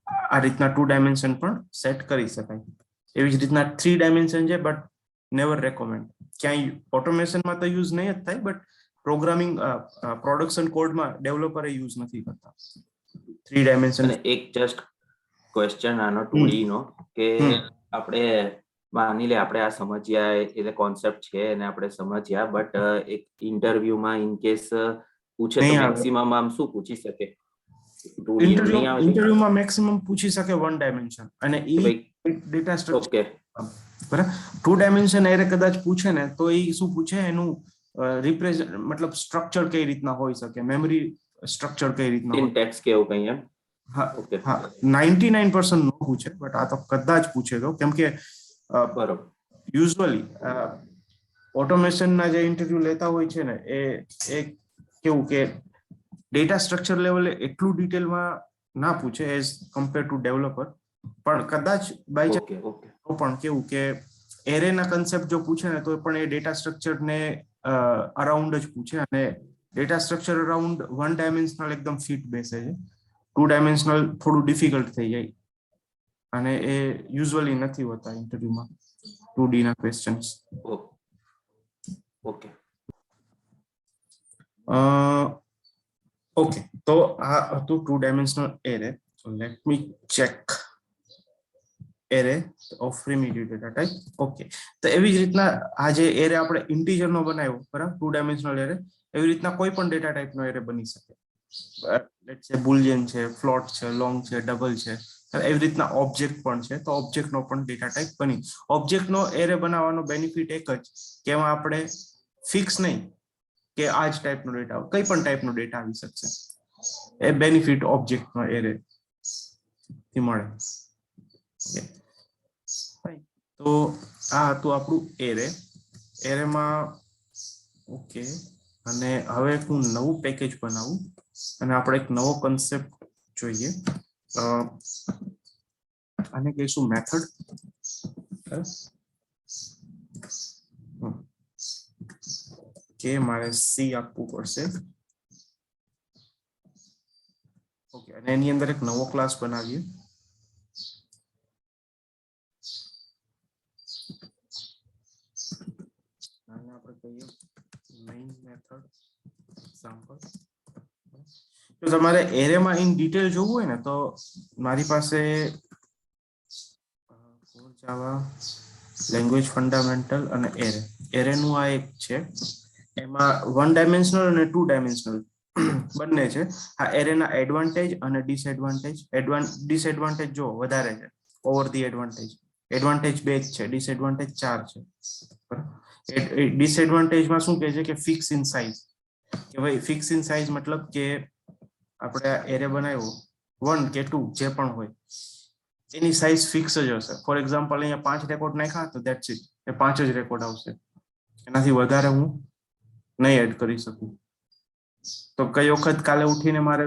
[SPEAKER 1] આ રીતના 2 ડાયમેન્શન પણ સેટ કરી શકાય. એવી જ રીતના 3 ડાયમેન્શન છે, બટ નેવર રેકમેન્ડ. ક્યાંય ઓટોમેશનમાં તો યુઝ નહીં જ થાય, બટ પ્રોગ્રામિંગ પ્રોડક્શન કોડમાં ડેવલપરે યુઝ નથી કરતા 3 ડાયમેન્શન.
[SPEAKER 3] એક જસ્ટ ક્વેશ્ચન આનો 2D નો, કે આપણે માની લે આપણે આ સમજ્યા એટલે કોન્સેપ્ટ છે અને આપણે સમજ્યા, બટ એક ઇન્ટરવ્યુમાં ઇન કેસ પૂછે તો મેક્સિમમ આમ શું પૂછી શકે?
[SPEAKER 1] ઇન્ટરવ્યુમાં મેક્સિમમ પૂછી શકે 1 ડાયમેન્શન, અને ડેટા સ્ટ્રક્ચર, બરાબર. 2 ડાયમેન્શન એરે કદાચ પૂછે ને તો એ શું પૂછે, એનું રિપ્રેઝન્ટ મતલબ સ્ટ્રક્ચર કઈ રીતના હોઈ શકે, મેમરી સ્ટ્રક્ચર કઈ રીતના હોય,
[SPEAKER 3] સિન્ટેક્સ કે એવું કંઈ. એમ
[SPEAKER 1] હા 99% નો પૂછે, બટ આ તો કદાચ પૂછે તો, કેમ કે
[SPEAKER 3] બરોબર
[SPEAKER 1] યુઝ્યુઅલી ઓટોમેશનના જે ઇન્ટરવ્યુ લેતા હોય છે ને એ કેવું કે ડેટા સ્ટ્રક્ચર લેવલે એટલું ડિટેલમાં ના પૂછે એઝ કમ્પેર ટુ ડેવલપર, પણ કદાચ બાય ચાન્સ પણ કેવું કે એરેના કન્સેપ્ટ જો પૂછે ને તો પણ એ ડેટા સ્ટ્રક્ચરને અરાઉન્ડ જ પૂછે, અને ડેટા સ્ટ્રક્ચર અરાઉન્ડ 1 ડાયમેન્શનલ એકદમ ફિટ બેસે છે. 2 ડાયમેન્શનલ થોડું ડિફિકલ્ટ થઈ જાય અને એ યુઝ્યુઅલી નથી હોતા ઇન્ટરવ્યુમાં 2D ના ક્વેશ્ચન્સ.
[SPEAKER 3] ઓકે
[SPEAKER 1] ઓકે, તો આ હતું 2 dimensional array. So let me check array of primitive data type. Okay, તો એવી જ રીતના આ જે એરે આપણે ઇન્ટીજર નો બનાવ્યો બરાબર, 2 ડાયમેન્શનલ એરે, એવી રીતના કોઈ પણ ડેટા ટાઈપ નો એરે બની શકે. લેટ્સ સે બુલિયન છે, ફ્લોટ છે, લોંગ છે, ડબલ છે, એવી રીતના ઓબ્જેક્ટ પણ છે. તો ઓબ્જેક્ટ નો પણ ડેટા ટાઈપ બની. ઓબ્જેક્ટ નો એરે બનાવવાનો બેનિફિટ એક જ કે એમાં આપણે ફિક્સ નહીં કે આ જ ટાઈપનો ડેટા, કઈ પણ ટાઈપનો ડેટા આવી શકશે. એ બેનિફિટ ઓબ્જેક્ટ નો એરે થી મળે. તો આ હતું આપણું એરે. એરેમાં ઓકે, અને હવે હું નવું પેકેજ બનાવું અને આપણે એક નવો કન્સેપ્ટ જોઈએ. આને કહીશું મેથડ. કે મારે સી આપવું પડશે. ઓકે, અને એની અંદર એક નવો ક્લાસ બનાવીએ. આને આપણે કહીએ મેઇન મેથડ એક્ઝામ્પલ. જો તમારે એરેમાં ઇન ડિટેલ જોવું હોય ને તો મારી પાસે કોર જાવા લેંગ્વેજ ફંડામેન્ટલ અને એરે. એરેનું આ એક છે, એમાં 1 ડાયમેન્શનલ અને 2 ડાયમેન્શનલ બંને છે. આ એરેના એડવાન્ટેજ અને ડિસએડવાન્ટેજ. ડિસએડવાન્ટેજ જો વધારે છે ઓવર ધી એડવાન્ટેજ. એડવાન્ટેજ 2 જ છે, ડિસએડવાન્ટેજ 4 છે. ડિસએડવાન્ટેજમાં શું કહે છે કે ફિક્સ ઇન સાઇઝ. કે ભાઈ ફિક્સ ઇન સાઇઝ મતલબ કે આપણે આ એરે બનાવ્યો 1 કે 2 જે પણ હોય એની સાઇઝ ફિક્સ જ હશે. ફોર એક્ઝામ્પલ અહીંયા 5 રેકોર્ડ નાખ્યા તો ધેટ્સ ઇટ, એ 5 જ રેકોર્ડ આવશે. એનાથી વધારે હું નહીં એડ કરી શકું. તો કઈ વખત કાલે ઉઠીને મારે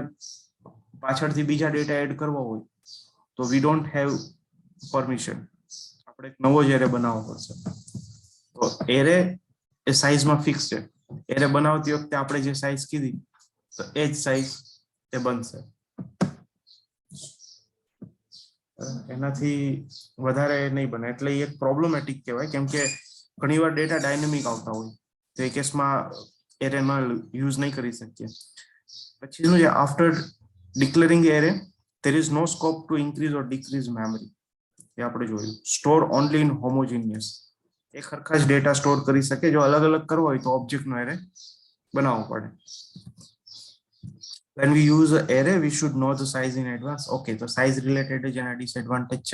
[SPEAKER 1] પાછળથી બીજા ડેટા એડ કરવો હોય તો વી ડોન્ટ હેવ પરમિશન, આપણે એક નવો જ એરે બનાવવો પડશે. તો એરે એ સાઇઝમાં ફિક્સ છે. એરે બનાવતી વખતે આપણે જે સાઇઝ કીધી તો એ જ સાઇઝ એ બનશે. એનાથી વધારે નહીં બને. એટલે એ એક પ્રોબ્લેમેટિક કહેવાય, કેમ કે ઘણીવાર ડેટા ડાયનેમિક આવતા હોય તો એ કેસમાં એરેનો યુઝ નહીં કરી શકીએ. પછી શું છે, after declaring array there is no scope to increase or decrease memory. એ આપણે જોયું. Store only in homogeneous. એક સરખા જ ડેટા સ્ટોર કરી શકે. જો અલગ અલગ કરવો હોય તો ઓબ્જેક્ટનો એરે બનાવવો પડે. When we use an array, we should know the size in advance. Okay, so size related is a disadvantage.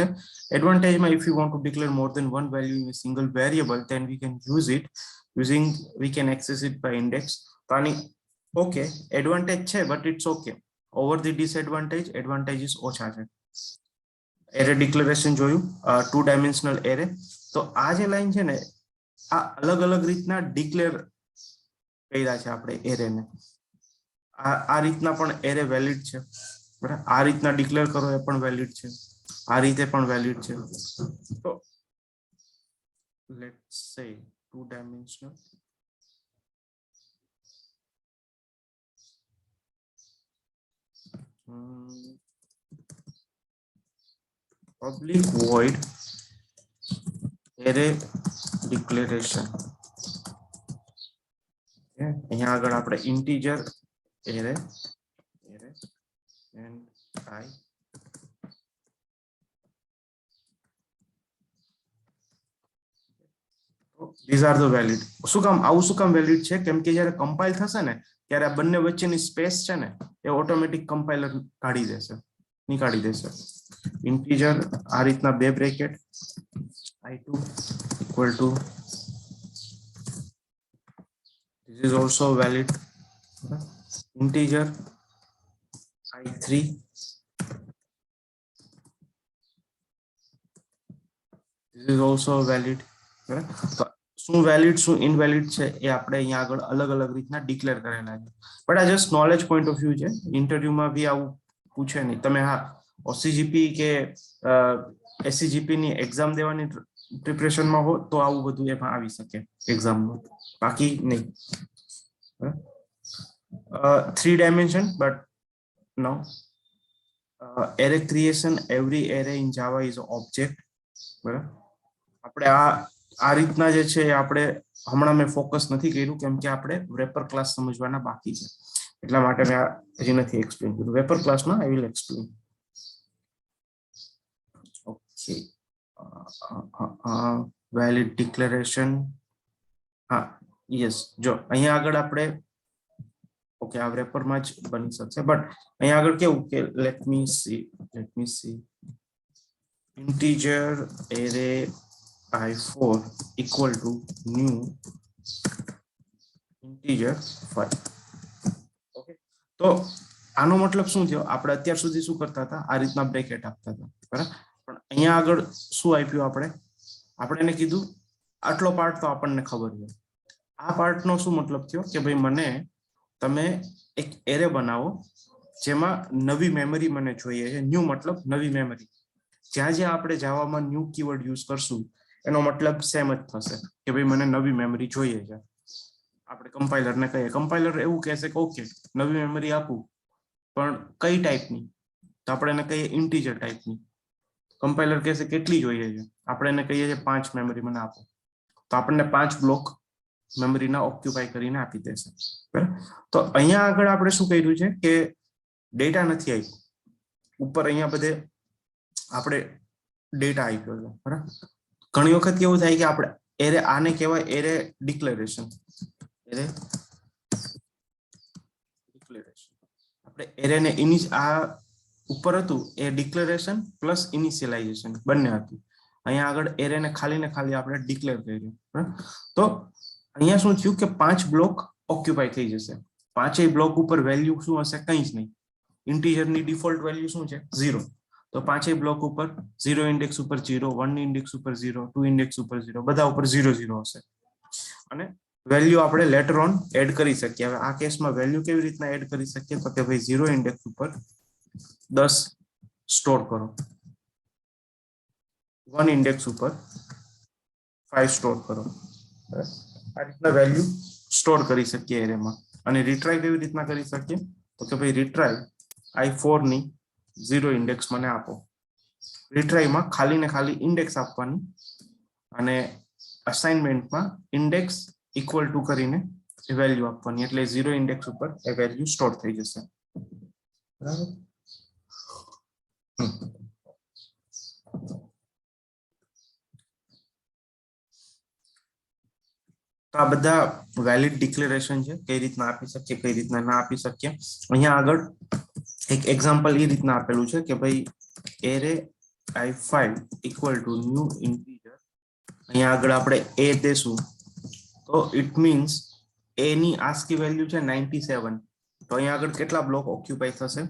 [SPEAKER 1] Advantage, if you want to declare more than one value in a single variable, then we can use it we can access it by index. Okay, advantage છે, but it's okay. Over the disadvantage, advantages ઓછા છે. Array declaration જોયું, 2 dimensional array. તો આ જે line છે ને, આ અલગ અલગ રીતના ડિક્લેર કર્યા છે આપણે એરેને. આ રીતના પણ એરે વેલિડ છે, બરાબર. આ રીતના ડિક્લેર કરો એ પણ વેલિડ છે, આ રીતે પણ વેલિડ છે. તો લેટ્સ સે 2 dimensional public void array declaration. અહીંયા આગળ આપણે integer array and I these are the valid. શું કામ આવું શું કામ વેલિડ છે? કેમ કે જ્યારે કમ્પાઇલ થશે ને ત્યારે આ બંને વચ્ચેની સ્પેસ છે ને એ ઓટોમેટિક કમ્પાઇલર કાઢી દેશે, નીકાળી દેશે. ઇન્ટીજર આ રીતના બે bracket i2 equal to this is also valid. Integer i3 this is also valid. તો શું વેલિડ શું ઇનવેલિડ છે એ આપણે અહીંયા આગળ અલગ અલગ રીતના ડિક્લેર કરેલા છે. બટ આ just knowledge point of view છે. ઇન્ટરવ્યુમાં બી આવું પૂછે નહીં. તમે હા ઓસીજીપી કે એસસીજીપી ની એક્ઝામ દેવાની પ્રિપરેશનમાં હો તો આવું બધું એમાં આવી શકે એક્ઝામમાં, બાકી નહીં. 3 dimension, but no. Array creation, every array in Java is an object. બરાબર, આપણે આ રીતના જે છે આપણે હમણાં મેં ફોકસ નથી કર્યું કેમ કે આપણે વેપર ક્લાસ સમજવાના બાકી છે, એટલા માટે મેં હજી નથી એક્સપ્લેન કર્યું. વેપર ક્લાસમાં I will explain. Okay, valid declaration. હા યસ, જો અહીંયા આગળ આપણે ઓકે આ વેપરમાં જ બની શકશે, બટ અહીંયા આગળ કેવું કે let me C integer array i4 equal to new integer 5. Okay, તો આનો મતલબ શું થયો? આપણે અત્યાર સુધી શું કરતા હતા? આ રીતના બ્રેકેટ આપતા હતા, બરાબર. પણ અહીંયા આગળ શું આપ્યું? આપણે એને કીધું આટલો પાર્ટ તો આપણને ખબર છે. આ પાર્ટનો શું મતલબ થયો કે ભાઈ મને તમે એક એરે બનાવો જેમાં નવી મેમરી મને જોઈએ છે. ન્યૂ મતલબ નવી મેમરી. જ્યાં જ્યાં આપણે જાવામાં ન્યૂ કીવર્ડ યુઝ કરશું એનો મતલબ સેમ જ થશે કે ભાઈ મને નવી મેમરી જોઈએ છે. આપણે કમ્પાઇલરને કહીએ, કમ્પાઇલર એવું કહેશે કે ઓકે નવી મેમરી આપું, પણ કઈ ટાઈપની? તો આપણે એને કહીએ ઇન્ટીજર ટાઈપની. કમ્પાઇલર કહેશે કેટલી જોઈએ છે? આપણે એને કહીએ છીએ 5 મેમરી મને આપો, તો આપણને 5 બ્લોક મેમરીના ઓક્યુપાય કરીને આપી દેશે, બરાબર. તો અહીંયા આગળ આપણે શું કર્યું છે કે ડેટા નથી આપ્યું, ઉપર અહીંયા બધે આપણે ડેટા આપ્યો છે, બરાબર. ઘણી વખત કેવું થાય કે આપણે એરે, આને કહેવાય એરે ડિક્લેરેશન. આપણે એરેને આ ઉપર હતું એ ડિક્લેરેશન પ્લસ ઇનિશિયલાઇઝેશન બંને હતું. અહીંયા આગળ એરેને ખાલી આપણે ડિક્લેર કર્યું, બરાબર. તો અહીંયા શું થયું કે 5 બ્લોક ઓક્યુપાય થઈ જશે. 5 બ્લોક ઉપર વેલ્યુ શું હશે? કંઈ જ નહીં. ઇન્ટીજરની ડિફોલ્ટ વેલ્યુ શું છે? 0. તો 5 બ્લોક ઉપર 0 ઇન્ડેક્સ ઉપર 0, 1 ઇન્ડેક્સ ઉપર 0, 2 ઇન્ડેક્સ ઉપર 0, બધા ઉપર 0 0 હશે. અને વેલ્યુ આપણે લેટર ઓન એડ કરી શકીએ. હવે આ કેસમાં વેલ્યુ કેવી રીતના એડ કરી શકીએ? તો કે ભાઈ 0 ઇન્ડેક્સ ઉપર 10 સ્ટોર કરો, 1 ઇન્ડેક્સ ઉપર 5 સ્ટોર કરો. આ રીતના વેલ્યુ સ્ટોર કરી શકીએ એરેમાં. અને રિટ્રાય કેવી રીતના કરી શકીએ? તો કે ભાઈ રિટ્રાય i4 ની 0 ઇન્ડેક્સ મને આપો. રિટ્રાયમાં ખાલી ઇન્ડેક્સ આપવાની અને અસાઇનમેન્ટમાં ઇન્ડેક્સ ઇક્વલ ટુ કરીને વેલ્યુ આપવાની, એટલે 0 ઇન્ડેક્સ ઉપર એ વેલ્યુ સ્ટોર થઈ જશે, બરાબર. તો આ બધા વેલિડ ડિક્લેરેશન છે, કઈ રીતના આપી શકીએ, કઈ રીતના ના આપી શકીએ. અહીંયા આગળ એક એક્ઝામ્પલ એ રીતના આપેલું છે કે ભાઈ array i5 equal to new integer. અહીંયા આગળ આપણે a દેશું તો ઇટ મીન્સ a ની આસ્કી વેલ્યુ છે 97. તો અહીંયા આગળ કેટલા બ્લોક ઓક્યુપાય થશે?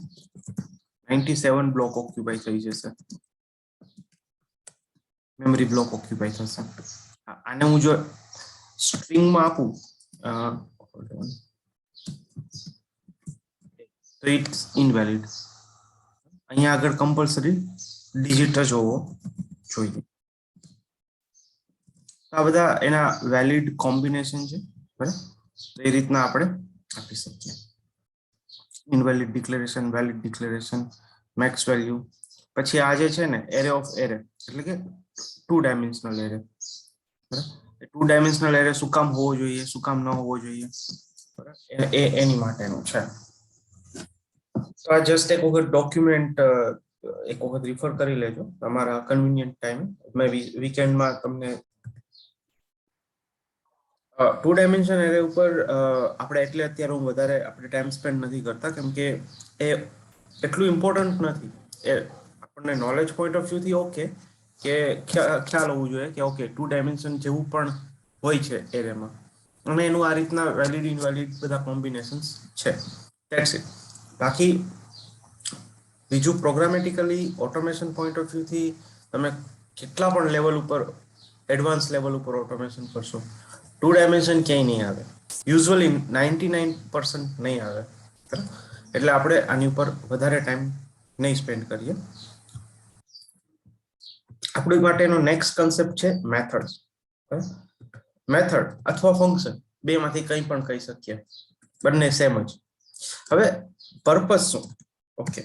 [SPEAKER 1] 97 બ્લોક ઓક્યુપાય થઈ જશે, મેમરી બ્લોક ઓક્યુપાય થશે. આને હું જો સ્ટ્રિંગમાં આપું તો ઇટ્સ ઇનવેલિડ. અહીંયા આગળ કમ્પલસરી ડિજિટ જ હોવો જોઈએ. આ બધા એના વેલિડ કોમ્બિનેશન છે, બરાબર. તો એ રીતના આપણે આપી શકીએ. Invalid declaration, valid declaration, max value. પછી આ જે છે ને એરે ઓફ એરે, એટલે કે 2 ડાયમેન્શનલ એરે, બરાબર. 2 ડાયમેન્શનલ એરે શું કામ હોવો જોઈએ, શું કામ ન હોવો જોઈએ, બરાબર, એની માટેનું છે. તો આ જસ્ટ એક વખત ડોક્યુમેન્ટ એક વખત રિફર કરી લેજો તમારા કન્વીનિયન્ટ ટાઈમે. મેં વીકેન્ડમાં તમને 2 ડાયમેન્શન એરે ઉપર આપણે એટલે અત્યારે હું વધારે આપણે ટાઈમ સ્પેન્ડ નથી કરતા કેમ કે એ એટલું ઇમ્પોર્ટન્ટ નથી. એ આપણને નોલેજ પોઈન્ટ ઓફ વ્યૂથી ઓકે કે ખ્યાલ હોવું જોઈએ કે ઓકે 2 ડાયમેન્શન જેવું પણ હોય છે એરેમાં, અને એનું આ રીતના વેલિડ ઇનવેલિડ બધા કોમ્બિનેશન્સ છે. That's it. બાકી બીજું પ્રોગ્રામેટિકલી ઓટોમેશન પોઈન્ટ ઓફ વ્યૂથી તમે કેટલા પણ લેવલ ઉપર એડવાન્સ લેવલ ઉપર ઓટોમેશન કરશો 2 ડાયમેન્શન ક્યાંય નહીં આવે, યુઝ્યુઅલી 99% નહીં આવે. એટલે આપણે આની ઉપર વધારે ટાઈમ નહીં સ્પેન્ડ કરીએ. આપણી માટેનો નેક્સ્ટ કન્સેપ્ટ છે મેથડ્સ. મેથડ અથવા ફંક્શન બેમાંથી કંઈ પણ કહી શકીએ, બંને સેમ જ. હવે પર્પસ શું? ઓકે,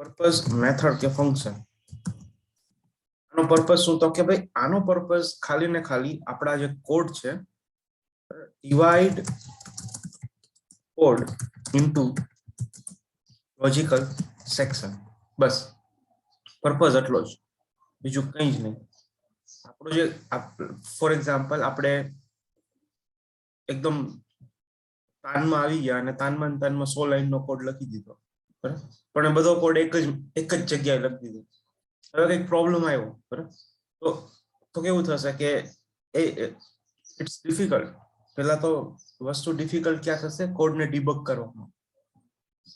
[SPEAKER 1] પર્પસ મેથડ કે ફંક્શન, આનો પર્પસ શું? તો કે ભાઈ આનો પર્પસ ખાલી ને ખાલી આપણા જે કોડ છે, divide code into logical section, બસ પર્પસ એટલો જ, બીજું કંઈ જ નહીં. આપણું જે ફોર એક્ઝામ્પલ આપણે એકદમ તાનમાં આવી ગયા અને તાનમાં 100 લાઈનનો કોડ લખી દીધો, બરાબર, પણ એ બધો કોડ એક જ જગ્યાએ લખી દીધો. હવે કંઈક પ્રોબ્લેમ આવ્યો, બરાબર, તો કેવું થશે કે ઇટ્સ ડિફિકલ્ટ. પહેલા તો વસ્તુ ડિફિકલ્ટ ક્યાં થશે? કોડને ડિબગ કરવામાં,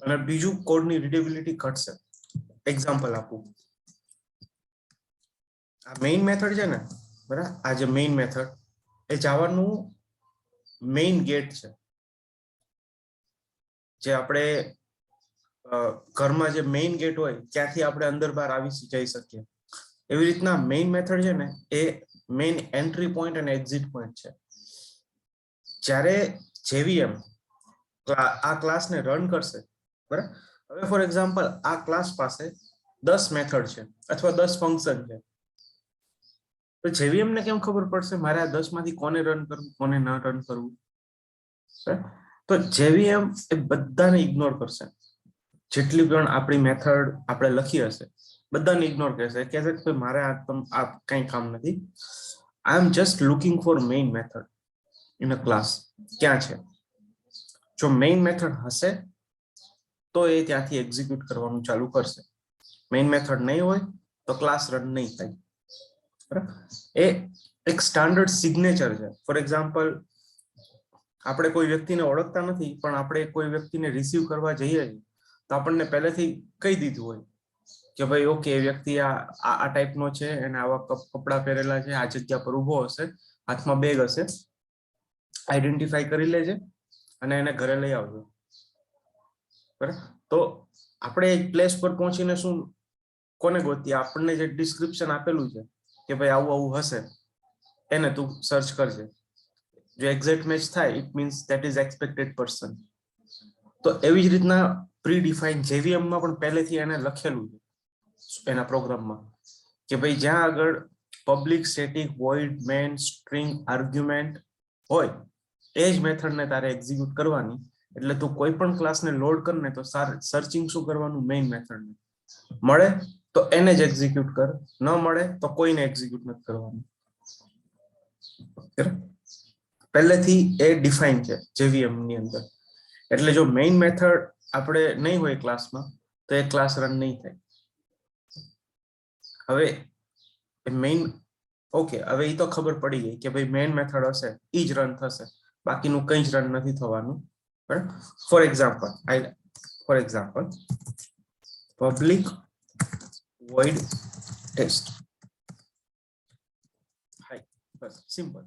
[SPEAKER 1] અને બીજું કોડની રીડેબિલિટી ઘટશે. એક્ઝામ્પલ આપું, આ મેઇન મેથડ છે ને, બરાબર, આ જે મેઇન મેથડ એ જાવાનું મેઇન ગેટ છે, જે આપણે ઘરમાં જે મેઇન ગેટ હોય ત્યાંથી આપણે અંદર બહાર આવી જઈ શકીએ. એવી રીતના મેઇન મેથડ છે ને એ મેઇન એન્ટ્રી પોઈન્ટ અને એક્ઝિટ પોઈન્ટ છે. જ્યારે જેવીએમ આ ક્લાસને રન કરશે, બરાબર, હવે ફોર એક્ઝામ્પલ આ ક્લાસ પાસે 10 મેથડ છે અથવા 10 ફંક્શન છે, તો જેવીએમ ને કેમ ખબર પડશે મારે આ 10 માંથી કોને રન કરવું, કોને ન રન કરવું? તો જેવીએમ એ બધાને ઇગ્નોર કરશે. જેટલી પણ આપણી મેથડ આપણે લખી હશે બધાને ઇગ્નોર કરશે, કહેશે કે મારે આ કંઈ કામ નથી. I am just looking for main method in a class. ક્યાં છે? જો મેઇન મેથડ હશે તો એ ત્યાંથી એક્ઝિક્યુટ કરવાનું ચાલુ કરશે. મેઇન મેથડ નહીં હોય તો ક્લાસ રન નહીં થાય, બરાબર. એ એક સ્ટાન્ડર્ડ સિગ્નેચર છે. ફોર એક્ઝામ્પલ, આપણે કોઈ વ્યક્તિને ઓળખતા નથી પણ આપણે કોઈ વ્યક્તિને રિસીવ કરવા જઈએ છીએ તો આપણને પહેલેથી કહી દીધું હોય કે ભાઈ ઓકે, એ વ્યક્તિ આ ટાઈપનો છે, એને આવા કપડા પહેરેલા છે, આ જગ્યા પર ઉભો હશે, હાથમાં બેગ હશે, આઈડેન્ટિફાઈ કરી લેજે અને એને ઘરે લઈ આવજો, બરાબર. તો આપણે એક પ્લેસ પર પહોંચીને શું કોને ગોતીએ? આપણને જે ડિસ્ક્રિપ્શન આપેલું છે કે ભાઈ આવું આવું હશે, એને તું સર્ચ કરજે. જો એક્ઝેક્ટ મેચ થાય it means that is expected person. તો એવી જ રીતના પ્રી ડિફાઇન જેવીએમમાં પણ પહેલેથી એને લખેલું છે એના પ્રોગ્રામમાં કે ભાઈ જ્યાં આગળ public static void main string argument હોય એ જ મેથડને તારે એક્ઝિક્યુટ કરવાની. એટલે તું કોઈ પણ ક્લાસને લોડ કરને તો સર્ચિંગ શું કરવાનું? મેઇન મેથડને. મળે તો એને જ એક્ઝિક્યુટ કર, ન મળે તો કોઈને એક્ઝિક્યુટ નથી કરવાનું. પહેલેથી એ ડિફાઇન છે જેવીએમ ની અંદર. એટલે જો મેઇન મેથડ આપણે નહીં હોય ક્લાસમાં તો એ ક્લાસ રન નહીં થાય. હવે મેઇન ઓકે, હવે એ તો ખબર પડી ગઈ કે ભાઈ મેઇન મેથડ હશે એ જ રન થશે, બાકીનું કંઈ જ રન નથી થવાનું, બરાબર. For example public void test. Hi, બસ simple,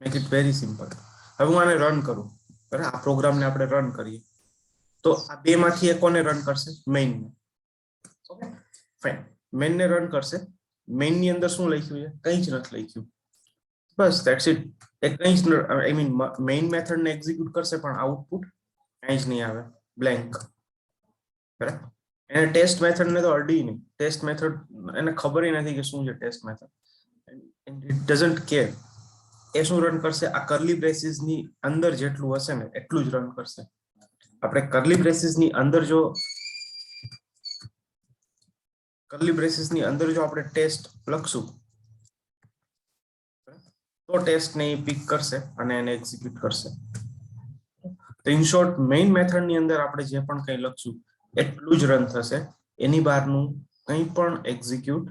[SPEAKER 1] make it very simple. હવે હું આને રન કરું, બરાબર, આ પ્રોગ્રામને આપણે રન કરીએ તો આ બે માંથી એક કોને રન કરશે? મેઇન ને. ઓકે ફાઇન, મેઇન ને રન કરશે. મેઇન ની અંદર શું લખ્યું છે? કંઈ જ નથી લખ્યું, બસ ધેટ્સ ઇટ. એ કંઈ જ આઈ મીન મેઇન મેથડ ને એક્ઝિક્યુટ કરશે પણ આઉટપુટ કંઈ જ નહીં આવે, બ્લેન્ક, બરાબર. એને ટેસ્ટ મેથડ ને તો અડી નહીં. ટેસ્ટ મેથડ એને ખબર નથી કે શું છે test method. It doesn't care. એ શું રન કરશે? આ કર્લી બ્રેસીસ ની અંદર જેટલું હશે ને એટલું જ રન કરશે. આપણે કર્લી બ્રેસીસ ની અંદર જો આપણે ટેસ્ટ લખશું તો ટેસ્ટ ને પિક કરશે અને એને એક્ઝિક્યુટ કરશે. તો ઇન શોર્ટ, મેઇન મેથડ ની અંદર આપણે જે પણ કંઈ લખશું એટલું જ રન થશે, એની બહારનું કંઈ પણ એક્ઝિક્યુટ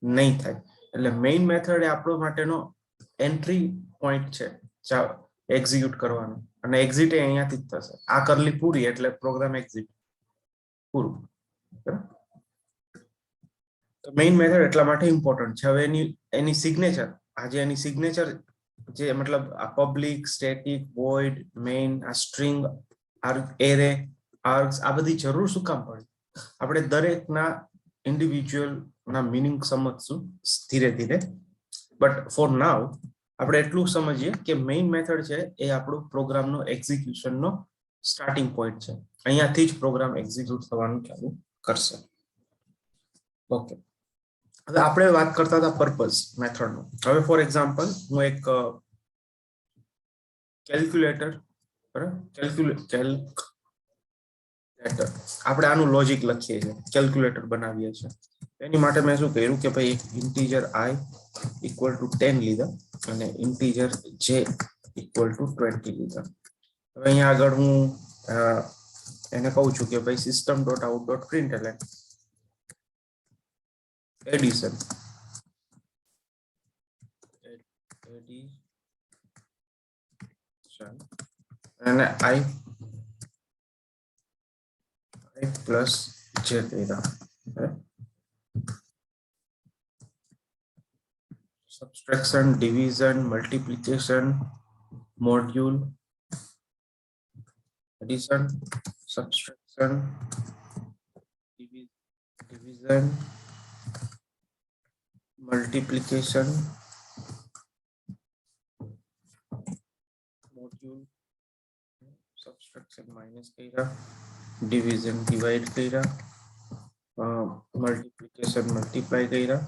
[SPEAKER 1] નહીં થાય. એટલે મેઇન મેથડ એ આપણો માટેનો એન્ટ્રી પોઈન્ટ છે એક્ઝિક્યુટ કરવાનો, અને એક્ઝિટ એ અહીંયાથી જ થશે. આ કરલી પૂરી એટલે પ્રોગ્રામ એક્ઝિટ પૂરું. તો મેઇન મેથડ એટલા માટે ઇમ્પોર્ટન્ટ છે. હવે એની સિગ્નેચર, આજે એની સિગ્નેચર જે મતલબ આ પબ્લિક સ્ટેટિક વોઇડ મેઇન, આ સ્ટ્રિંગ, એરે, આર્ગ્સ, આ બધી જરૂર શું કામ પડે? આપણે દરેકના ઇન્ડિવિજ્યુઅલ ના મીનિંગ સમજશું ધીરે ધીરે. બટ ફોર નાવ આપણે એટલું સમજીએ કે મેઇન મેથડ છે એ આપણો પ્રોગ્રામનો એક્ઝિક્યુશનનો સ્ટાર્ટિંગ પોઈન્ટ છે. અહીંયાથી જ પ્રોગ્રામ એક્ઝિક્યુટ થવાનું ચાલુ કરશે. ઓકે, હવે આપણે વાત કરતા હતા પર્પઝ મેથડનો. હવે ફોર એક્ઝામ્પલ હું એક કેલ્ક્યુલેટર, બરાબર, આપણે આનું લોજિક લખીએ છીએ, કેલ્ક્યુલેટર બનાવીએ છીએ. એની માટે મેં શું કર્યું કે ભાઈ ઇન્ટીજર i ઇક્વલ ટુ 10 લીધા અને ઇન્ટીજર j ઇક્વલ ટુ 20 લીધા. હવે અહીંયા આગળ હું એને કહું છું કે ભાઈ system dot out dot println addition અને i પ્લસ j લીધા. subtraction, division, multiplication, module, addition, subtraction, division, multiplication, module, subtraction minus કર્યા, division divide કર્યા, multiplication multiply કર્યા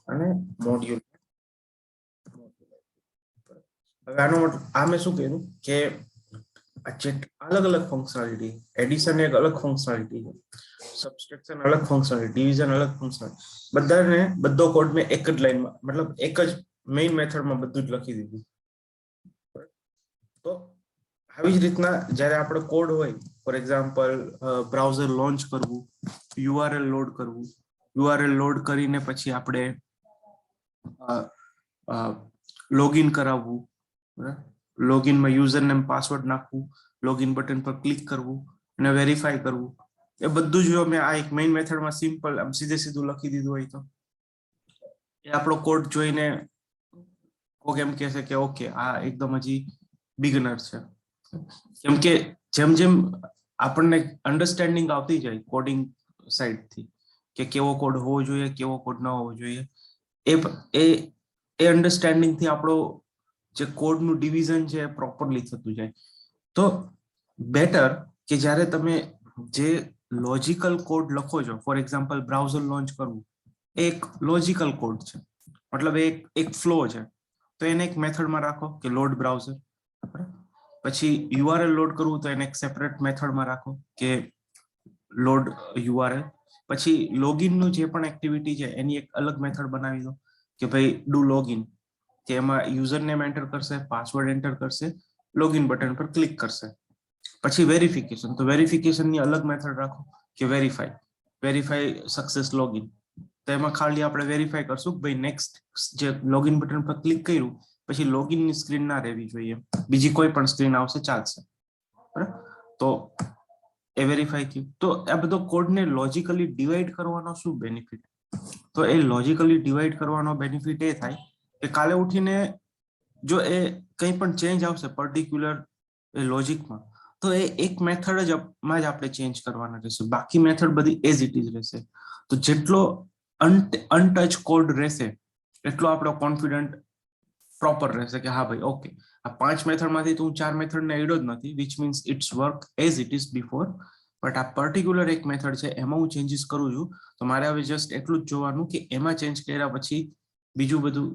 [SPEAKER 1] અને module. હવે આનો મતલબ આ મેં શું કર્યું કે અલગ અલગ ફંક્શનાલિટી, એડિશન એક અલગ ફંક્શનાલિટી છે, સબસ્ટ્રેક્શન અલગ ફંક્શનાલિટી, ડિવિઝન અલગ ફંક્શનાલિટી, બધો કોડ મેં એક જ લાઈનમાં, મતલબ એક જ મેઇન મેથડમાં બધું જ લખી દીધું. તો આવી જ રીતના જ્યારે આપણે કોડ હોય, ફોર એક્ઝામ્પલ બ્રાઉઝર લોન્ચ કરવું, યુઆરએલ લોડ કરવું, યુઆરએલ લોડ કરીને પછી આપણે લોગિન કરાવવું, લોગિનમાં યુઝર નેમ પાસવર્ડ નાખવું, લોગિન બટન પર ક્લિક કરવું અને વેરીફાઈ કરવું, એ બધું જ જો મેં આ એક મેઇન મેથડમાં સિમ્પલ આમ સીધે સીધું લખી દીધું હોય તો એ આપણો કોડ જોઈને કોક એમ કહેશે કે ઓકે આ એકદમ હજી બિગનર છે. કેમ કે જેમ જેમ આપણને અન્ડરસ્ટેન્ડિંગ આવતી જાય કોડિંગ સાઈડથી કે કેવો કોડ હોવો જોઈએ, કેવો કોડ ન હોવો જોઈએ, એ અન્ડરસ્ટેન્ડિંગ થી આપણો જે કોડનું ડિવિઝન છે એ પ્રોપરલી થતું જાય. તો બેટર કે જ્યારે તમે જે લોજિકલ કોડ લખો છો, ફોર એક્ઝામ્પલ બ્રાઉઝર લોન્ચ કરવું એક લોજિકલ કોડ છે, મતલબ એક ફ્લો છે, તો એને એક મેથડમાં રાખો કે લોડ બ્રાઉઝર. પછી યુઆરએલ લોડ કરવું તો એને એક સેપરેટ મેથડમાં રાખો કે લોડ યુઆરએલ. પછી લોગિનનું જે પણ એક્ટિવિટી છે એની એક અલગ મેથડ બનાવી દો કે ભાઈ ડુ લોગિન, કે એમાં યુઝર નેમ એન્ટર કરશે, પાસવર્ડ એન્ટર કરશે, લોગિન બટન પર ક્લિક કરશે. પછી વેરિફિકેશન, તો વેરિફિકેશનની અલગ મેથડ રાખો કે વેરીફાઈ સક્સેસ લોગિન. તો એમાં ખાલી આપણે વેરીફાઈ કરશું કે ભાઈ નેક્સ્ટ જે લોગિન બટન પર ક્લિક કર્યું પછી લોગિનની સ્ક્રીન ના રહેવી જોઈએ, બીજી કોઈ પણ સ્ક્રીન આવશે ચાલશે, બરાબર. તો એ વેરીફાઈ થયું. તો આ બધો કોડને લોજિકલી ડિવાઈડ કરવાનો શું બેનિફિટ? તો એ લોજિકલી ડિવાઈડ કરવાનો બેનિફિટ એ થાય કે કાલે ઉઠીને જો એ કંઈ પણ ચેન્જ આવશે પર્ટિક્યુલર લોજિકમાં તો એ એક મેથડ જ માં જ આપણે ચેન્જ કરવાના રહેશે, બાકી મેથડ બધી એઝ ઇટ ઇઝ રહેશે. તો જેટલો અનટચ કોડ રહેશે એટલો આપણો કોન્ફિડન્ટ પ્રોપર રહેશે કે હા ભાઈ ઓકે આ 5 મેથડમાંથી તો હું 4 મેથડને એડો જ નથી, which means it's work as it is before, but આ પર્ટિક્યુલર એક મેથડ છે એમાં હું ચેન્જીસ કરું છું, તો મારે હવે જસ્ટ એટલું જ જોવાનું કે એમાં ચેન્જ કર્યા પછી બીજું બધું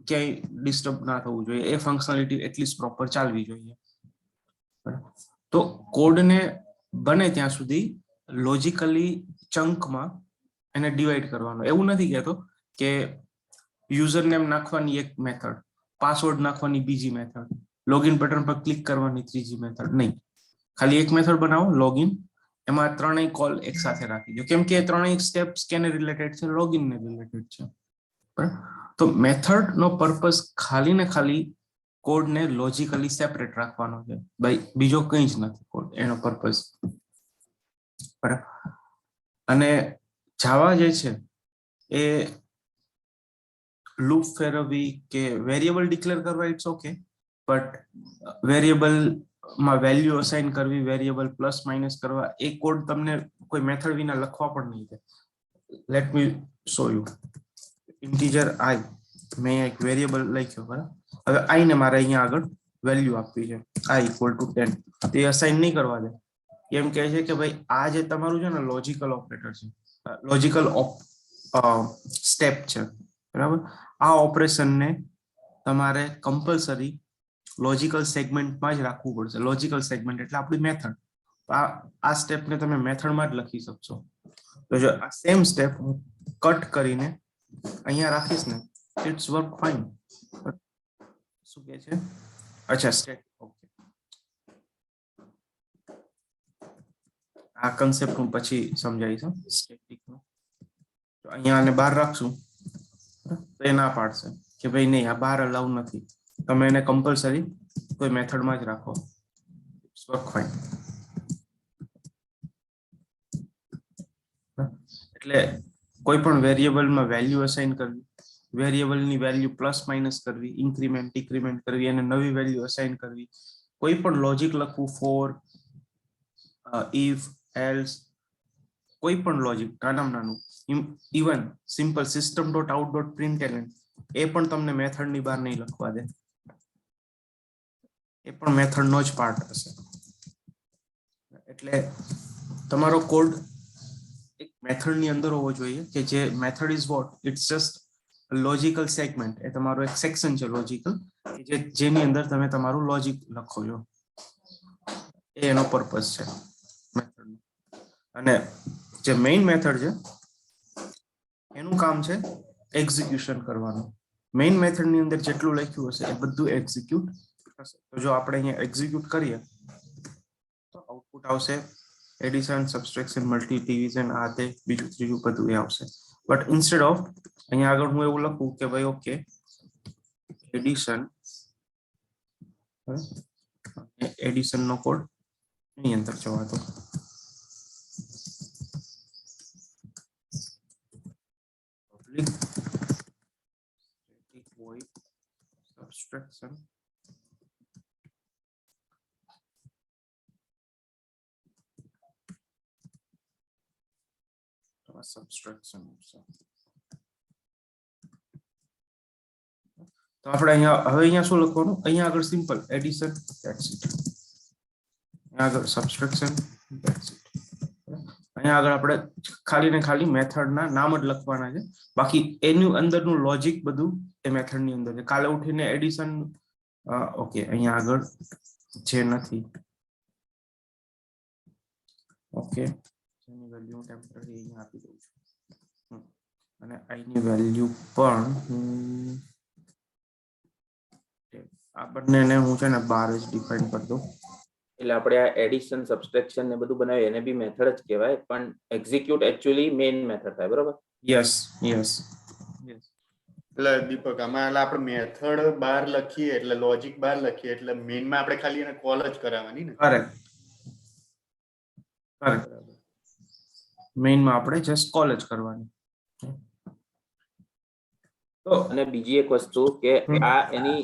[SPEAKER 1] ક્યાંય ડિસ્ટર્બ ના થવું જોઈએ, એ ફંક્શનાલિટી એટલીસ્ટ પ્રોપર ચાલવી જોઈએ. તો કોડને બને ત્યાં સુધી લોજિકલી ચંકમાં એને ડિવાઈડ કરવાનો. એવું નથી કહેતો કે યુઝર નેમ નાખવાની એક મેથડ, પાસવર્ડ નાખવાની બીજી મેથડ, લોગિન બટન પર ક્લિક કરવાની ત્રીજી મેથડ, નહીં. ખાલી એક મેથડ બનાવો લોગિન, એમાં ત્રણેય કોલ એક સાથે રાખી દો, કેમ કે ત્રણેય સ્ટેપ્સ કેને રિલેટેડ છે? લોગિન ને રિલેટેડ છે, બરાબર. તો મેથડ નો પર્પસ ખાલી ને ખાલી કોડને લોજિકલી સેપરેટ રાખવાનો છે, ભાઈ બીજો કંઈ જ નથી કોડ એનો પર્પસ, બરાબર. અને જાવા જે છે એ લૂપ ફેરવવી કે વેરિયેબલ ડિક્લેર કરવા ઇટ્સ ઓકે, બટ વેરિયેબલ માં વેલ્યુ અસાઇન કરવી, વેરિયેબલ પ્લસ માઇનસ કરવા, એ કોડ તમને કોઈ મેથડ વિના લખવા પણ નહીં દે. Let me show you. Integer i મેં એક વેરિયેબલ લખ્યો બરાબર. હવે આઈ ને મારે અહીંયા આગળ વેલ્યુ આપવી છે, i = 10. તે અસાઇન નહીં કરવા દે. એમ કહે છે કે ભાઈ આ જે તમારું છે ને લોજિકલ ઓપરેટર છે, લોજિકલ સ્ટેપ છે બરાબર. આ ઓપરેશનને તમારે કમ્પલસરી લોજિકલ સેગમેન્ટમાં જ રાખવું પડશે. લોજિકલ સેગમેન્ટ એટલે આપણી મેથડ. આ સ્ટેપને તમે મેથડમાં જ લખી શકશો. તો જો આ સેમ સ્ટેપ હું કટ કરીને અહીંયા રાખીશ ને, ઇટ્સ વર્ક ફાઇન. શું કહે છે? અચ્છા, સ્ટેટ. ઓકે, આ કન્સેપ્ટ હું પછી સમજાવીશ. સ્ટેટિક નો તો અહીંયા આને બહાર રાખશું તો એ ના પાડશે કે ભાઈ નહીં, આ બહાર અલાઉ નથી, તમે એને કમ્પલસરી કોઈ મેથડમાં જ રાખો. It's work fine. એટલે કોઈ પણ વેરિયેબલમાં વેલ્યુ અસાઇન કરવી, વેરિયેબલની વેલ્યુ પ્લસ માઇનસ કરવી, ઇન્ક્રીમેન્ટ ડિક્રીમેન્ટ કરવી અને નવી વેલ્યુ અસાઇન કરવી, કોઈ પણ લોજિક લખવું, ફોર, ઇફ, એલ્સ, કોઈ પણ લોજિક નાનું, ઇવન સિમ્પલ system.out.println એ પણ તમને મેથડની બહાર નહીં લખવા દે. એ પણ મેથડનો જ પાર્ટ હશે. એટલે તમારો કોડ એક મેથડની અંદર હોવો જોઈએ કે જે method is what, it's just logical segment. એ તમારો એક સેક્શન છે લોજિકલ, કે જેની અંદર તમે તમારું લોજિક લખો છો. એ એનો પર્પસ છે મેથડનો. અને જે મેઇન મેથડ છે એનું કામ છે એક્ઝિક્યુશન કરવાનું. મેઇન મેથડની અંદર જેટલું લખ્યું હશે એ બધું એક્ઝિક્યુટ થશે. તો જો આપણે અહીંયા એક્ઝિક્યુટ કરીએ તો આઉટપુટ આવશે એડિશન, સબટ્રેક્શન, મલ્ટી, ડિવિઝન, આ તે બીજું ત્રીજું બધું એ આવશે. બટ ઇન્સ્ટેડ ઓફ અહીંયા આગળ હું એવું લખું કે ભાઈ ઓકે, એડિશન, એડિશન નો કોડ એની અંદર જવા દો. public static void subtraction subtraction. તો આપણે અહીંયા હવે અહીંયા શું લખવાનું? અહીંયા આગળ સિમ્પલ એડિશન, ધેટ્સ ઇટ. અહીંયા આગળ સબટ્રેક્શન, ધેટ્સ ઇટ. અહીંયા આગળ આપણે ખાલી ને ખાલી મેથડના નામ જ લખવાના છે. બાકી એની અંદરનું લોજિક બધું એ મેથડની અંદર છે. કાલે ઉઠીને એડિશન, ઓકે, અહીંયા આગળ જે નથી, ઓકે, જેની વેલ્યુ ટેમ્પરરી અહીંયા આપી દઉં છું, અને આઈ ની વેલ્યુ પણ આ બંનેને હું છે ને 12 જ ડિફાઇન કરી દઉં.
[SPEAKER 3] એટલે આપણે આ એડિશન, સબટ્રેક્શન ને બધું બનાવ્યું એને બી મેથડ જ કહેવાય, પણ એક્ઝિક્યુટ એકચ્યુઅલી મેઇન મેથડ થાય. બરોબર?
[SPEAKER 1] Yes yes.
[SPEAKER 4] એટલે દીપક, આમાં એટલે આપણે મેથડ બહાર લખીએ એટલે લોજિક બહાર લખીએ એટલે મેઇનમાં આપણે ખાલી એને કોલ જ કરાવવાની ને.
[SPEAKER 1] કરેક્ટ. મેઇનમાં આપણે જસ્ટ કોલ જ કરવાની. તો
[SPEAKER 3] અને બીજી એક વસ્તુ કે આ એની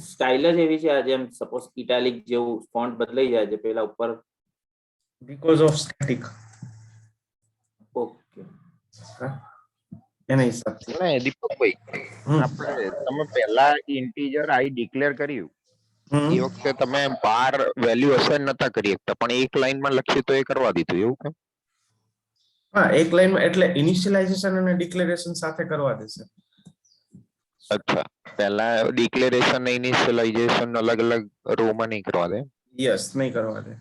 [SPEAKER 3] સ્ટાઇલ જ એવી છે, આ જેમ સપોઝ ઇટાલિક જેવું ફોન્ટ બદલાઈ જાય છે પેલા ઉપર,
[SPEAKER 1] બીકોઝ ઓફ સ્ટેટિક.
[SPEAKER 3] ઓકે,
[SPEAKER 1] એના હિસાબથી.
[SPEAKER 2] ને દીપકભાઈ, આપણે તમે પહેલા ઇન્ટીજર આઈ ડિક્લેર કર્યું એ વખતે તમે 12 વેલ્યુ અસાઇન નતા કરી શકતા, પણ એક લાઈનમાં લખ્યું તો એ કરવા દીધું, એવું કેમ?
[SPEAKER 1] હા, એક લાઈનમાં એટલે ઇનિશિયલાઇઝેશન અને ડિક્લેરેશન સાથે કરવા દેશે.
[SPEAKER 2] અચ્છા, પહેલા ડિક્લેરેશન અને ઇનિશિયલાઇઝેશન અલગ અલગ રોમાં નહીં કરવા દે?
[SPEAKER 1] યસ, નહીં કરવા દે.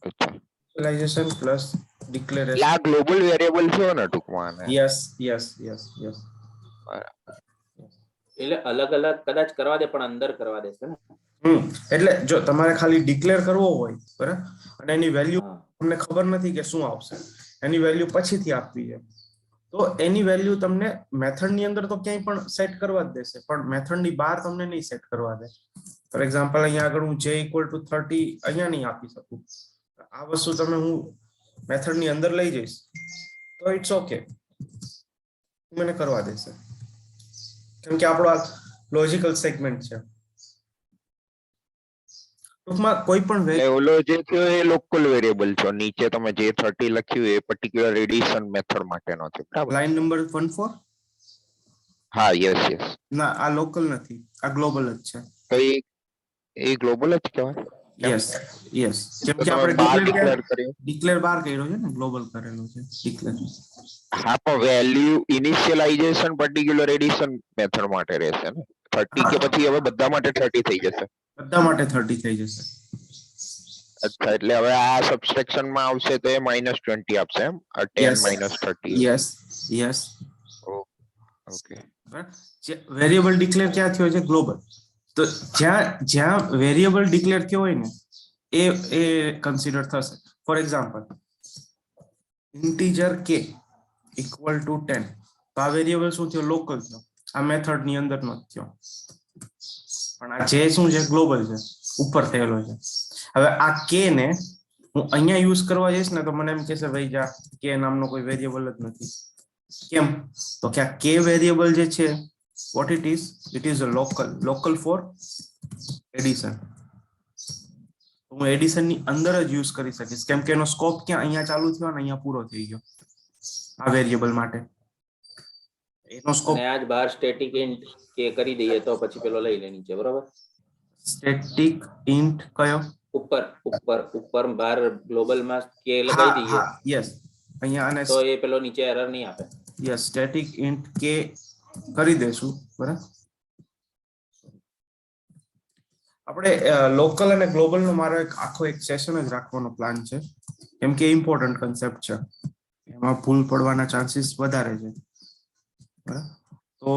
[SPEAKER 2] અચ્છા,
[SPEAKER 1] ઇનિશિયલાઇઝેશન પ્લસ ડિક્લેરેશન.
[SPEAKER 2] આ ગ્લોબલ વેરિયેબલ છે ને ટૂંકમાં.
[SPEAKER 1] Yes yes yes yes.
[SPEAKER 3] એટલે અલગ અલગ કદાચ કરવા દે પણ અંદર કરવા દેશે ને.
[SPEAKER 1] એટલે જો તમારે ખાલી ડિક્લેર કરવો હોય બરાબર, અને એની વેલ્યુ તમને ખબર નથી કે શું આવશે, એની વેલ્યુ પછીથી આપવી છે, તો એની વેલ્યુ તમને મેથડની અંદર તો ક્યાંય પણ સેટ કરવા જ દેશે, પણ મેથડની બહાર તમને નહીં સેટ કરવા દે. ફોર એક્ઝામ્પલ અહીંયા આગળ હું j = 30 અહીંયા નહીં આપી શકું. આ વસ્તુ તમે હું મેથડની અંદર લઈ જઈશ તો ઇટ્સ ઓકે, મને કરવા દેશે, કેમ કે આપણો આ લોજિકલ સેગમેન્ટ છે. ટૂંકમાં કોઈ પણ
[SPEAKER 2] ઓલો જે છે એ લોકલ વેરિયેબલ છે, નીચે તમે જે 30 લખ્યું એ પર્ટિક્યુલર એડિશન મેથડ માટેનો છે, બરાબર?
[SPEAKER 1] Line number 14.
[SPEAKER 2] હા યસ યસ
[SPEAKER 1] ના આ લોકલ નથી, આ ગ્લોબલ જ છે.
[SPEAKER 2] તો એ ગ્લોબલ જ કહેવાય. કેમ?
[SPEAKER 1] યસ યસ, જેમ
[SPEAKER 2] તો
[SPEAKER 1] કે
[SPEAKER 2] તમે
[SPEAKER 1] આપણે
[SPEAKER 2] બાર
[SPEAKER 1] ડિક્લેર
[SPEAKER 2] ડિક્લેર કર્યું.
[SPEAKER 1] ડિક્લેર બાર કર્યો છે ને, ગ્લોબલ કરેલો છે ડિક્લેર.
[SPEAKER 2] હા પણ value initialization particular addition method માટે રહેશે ને 30 કે પછી હવે બધા માટે 30 થઈ જશે.
[SPEAKER 1] બધા માટે 30 થઈ જશે.
[SPEAKER 2] અચ્છા, એટલે હવે આ સબસ્ટ્રેક્શન માં આવશે તો એ -20 આપશે એમ, 10
[SPEAKER 1] yes
[SPEAKER 2] -30.
[SPEAKER 1] Yes yes.
[SPEAKER 2] Okay.
[SPEAKER 1] Variable declare ક્યાં થયો છે? ગ્લોબલ. તો જ્યાં જ્યાં વેરિયેબલ ડિક્લેર થયો હોય ને એ કન્સિડર થશે. For example integer k equal to 10, તો આ વેરિયેબલ શું થયો? લોકલ થયો. આ મેથડ ની અંદર નો થયો, પણ આ જે શું છે? ગ્લોબલ છે, ઉપર થયેલો છે. હવે આ k ને હું અહીંયા યુઝ કરવા જઈશ ને તો મને એમ કહેશે ભાઈ જા k નામનો કોઈ વેરિયેબલ જ નથી. કેમ? તો કે આ k વેરિયેબલ જે છે, what it is a local for addition. હું એડિશન ની અંદર જ યુઝ કરી શકીશ, કેમ કે એનો સ્કોપ ક્યાં? અહીંયા ચાલુ થયો ને અહીંયા પૂરો થઈ ગયો આ વેરિયેબલ માટે. એનો સ્કોપ
[SPEAKER 3] અને આજ બાર સ્ટેટિક ઇન્ટ કે કરી દઈએ તો પછી પેલો લઈ લે નીચે, બરોબર?
[SPEAKER 1] સ્ટેટિક ઇન્ટ કયો?
[SPEAKER 3] ઉપર ઉપર ઉપર બાર ગ્લોબલ માં કે લગાવી દઈએ
[SPEAKER 1] યસ, અહીંયા આને
[SPEAKER 3] તો એ પેલો નીચે એરર નહીં આપે.
[SPEAKER 1] યસ, સ્ટેટિક ઇન્ટ કે કરી દેશું, બરાબર. આપણે લોકલ અને ગ્લોબલ નો મારો આખો એક સેશન જ રાખવાનો પ્લાન છે, કેમ કે ઇમ્પોર્ટન્ટ કન્સેપ્ટ છે, એમાં ભૂલ પડવાના ચાન્સીસ વધારે છે, બરાબર. તો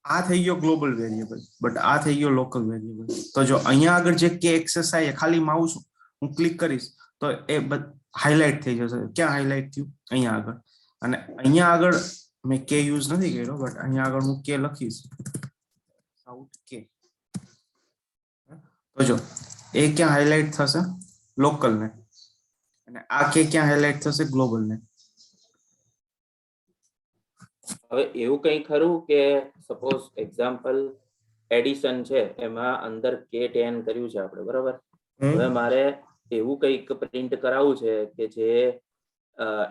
[SPEAKER 1] આ થઈ ગયો ગ્લોબલ વેરિયેબલ, બટ આ થઈ ગયો લોકલ વેરિયેબલ. તો જો અહીંયા આગળ જે કે એક્સેસ થાય, ખાલી માઉસ હું ક્લિક કરીશ તો એ હાઇલાઇટ થઈ જશે. ક્યાં હાઇલાઇટ થયું? અહીંયા આગળ. અને અહીંયા આગળ મેં કે યુઝ નથી કર્યો, બટ અહીંયા આગળ હું કે લખીશ, સાઉથ કે. તો જો એ ક્યાં હાઇલાઇટ થશે? લોકલ ને. અને આ કે ક્યાં હાઇલાઇટ થશે? ગ્લોબલ ને.
[SPEAKER 3] હવે એવું કઈ ખરું કે સપોઝ એક્ઝામ્પલ એડિશન છે, એમાં અંદર k10 કર્યું છે આપણે, બરાબર? હવે મારે એવું કઈક પ્રિન્ટ કરાવવું છે કે જે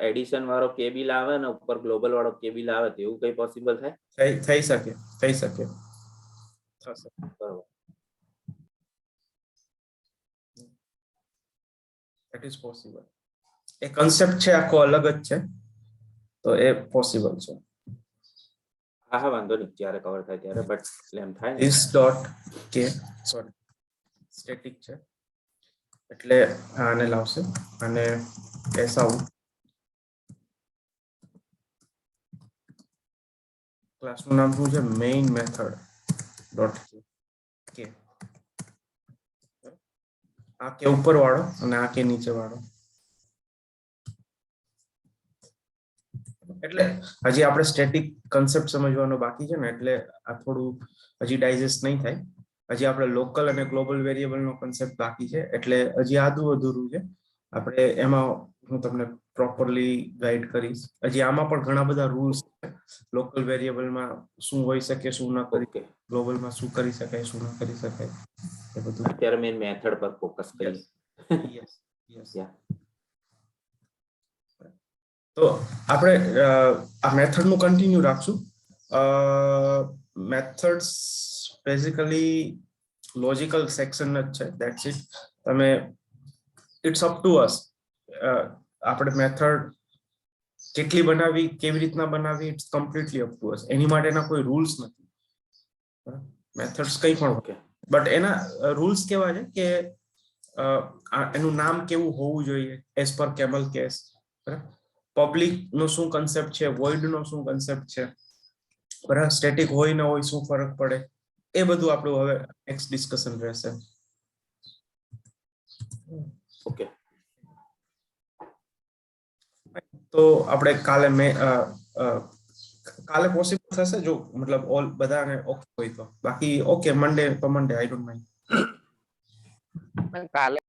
[SPEAKER 3] એડિશન વાળો કે બી લાવે ને ઉપર ગ્લોબલ વાળો કે બી લાવે, તો એવું કઈ પોસિબલ થાય?
[SPEAKER 1] થઈ શકે થશે,
[SPEAKER 3] બરોબર.
[SPEAKER 1] It is possible. A concept છે આખો અલગ જ છે, તો એ પોસિબલ છે.
[SPEAKER 3] હા હા, વાંધો નહીં, જ્યારે કવર થાય ત્યારે, બટ એમ થાય ને.
[SPEAKER 1] this dot k sorry static છે એટલે આને લાવશે અને એસા ક્લાસ નું નામ શું છે? મેઇન મેથડ ડોટ કે. આ કે ઉપર વાળો અને આ કે નીચે વાળો. એટલે હજી આપણે સ્ટેટિક કન્સેપ્ટ સમજવાનો બાકી છે ને, એટલે આ થોડું હજી ડાયજેસ્ટ નહીં થાય. હજી આપણે લોકલ અને ગ્લોબલ વેરિયેબલ નો કન્સેપ્ટ બાકી છે, એટલે હજી આદું અધૂરું છે. આપણે એમાં હું તમને પ્રોપરલી ગાઈડ કરીશ. હજી આમાં પણ ઘણા બધા રૂલ્સ છે. લોકલ વેરિયેબલમાં શું હોઈ શકે, શું ના કરી, ગ્લોબલમાં શું કરી શકાય, શું ના કરી શકાય, એ બધું.
[SPEAKER 3] અત્યારે મેન મેથડ પર ફોકસ કરીએ.
[SPEAKER 1] Yes yes. તો આપણે આ મેથડ નું કન્ટિન્યુ રાખશું. મેથડ્સ બેઝિકલી લોજિકલ સેક્શન જ છે, ધેટ્સ ઇટ. તમે ઇટ્સ અપ ટુ અસ. આપણે મેથડ કેટલી બનાવી, કેવી રીતના બનાવી, it's completely up to us. એની માટેના કોઈ રૂલ્સ નથી. મેથડ્સ કંઈ પણ હોય, બટ એના રૂલ્સ કેવા છે કે એનું નામ કેવું હોવું જોઈએ as per camel case. Public નો શું કન્સેપ્ટ છે, વોઇડ નો શું કન્સેપ્ટ છે, બરાબર. સ્ટેટિક હોય ન હોય શું ફરક પડે, એ બધું આપણું હવે નેક્સ્ટ ડિસ્કશન રહેશે.
[SPEAKER 3] ઓકે,
[SPEAKER 1] તો આપણે કાલે પોસિબલ થશે, જો મતલબ ઓલ બધાને ઓકે હોય તો. બાકી ઓકે, મંડે તો મંડે, આઈ ડોન્ટ માઇન્ડ.
[SPEAKER 2] કાલે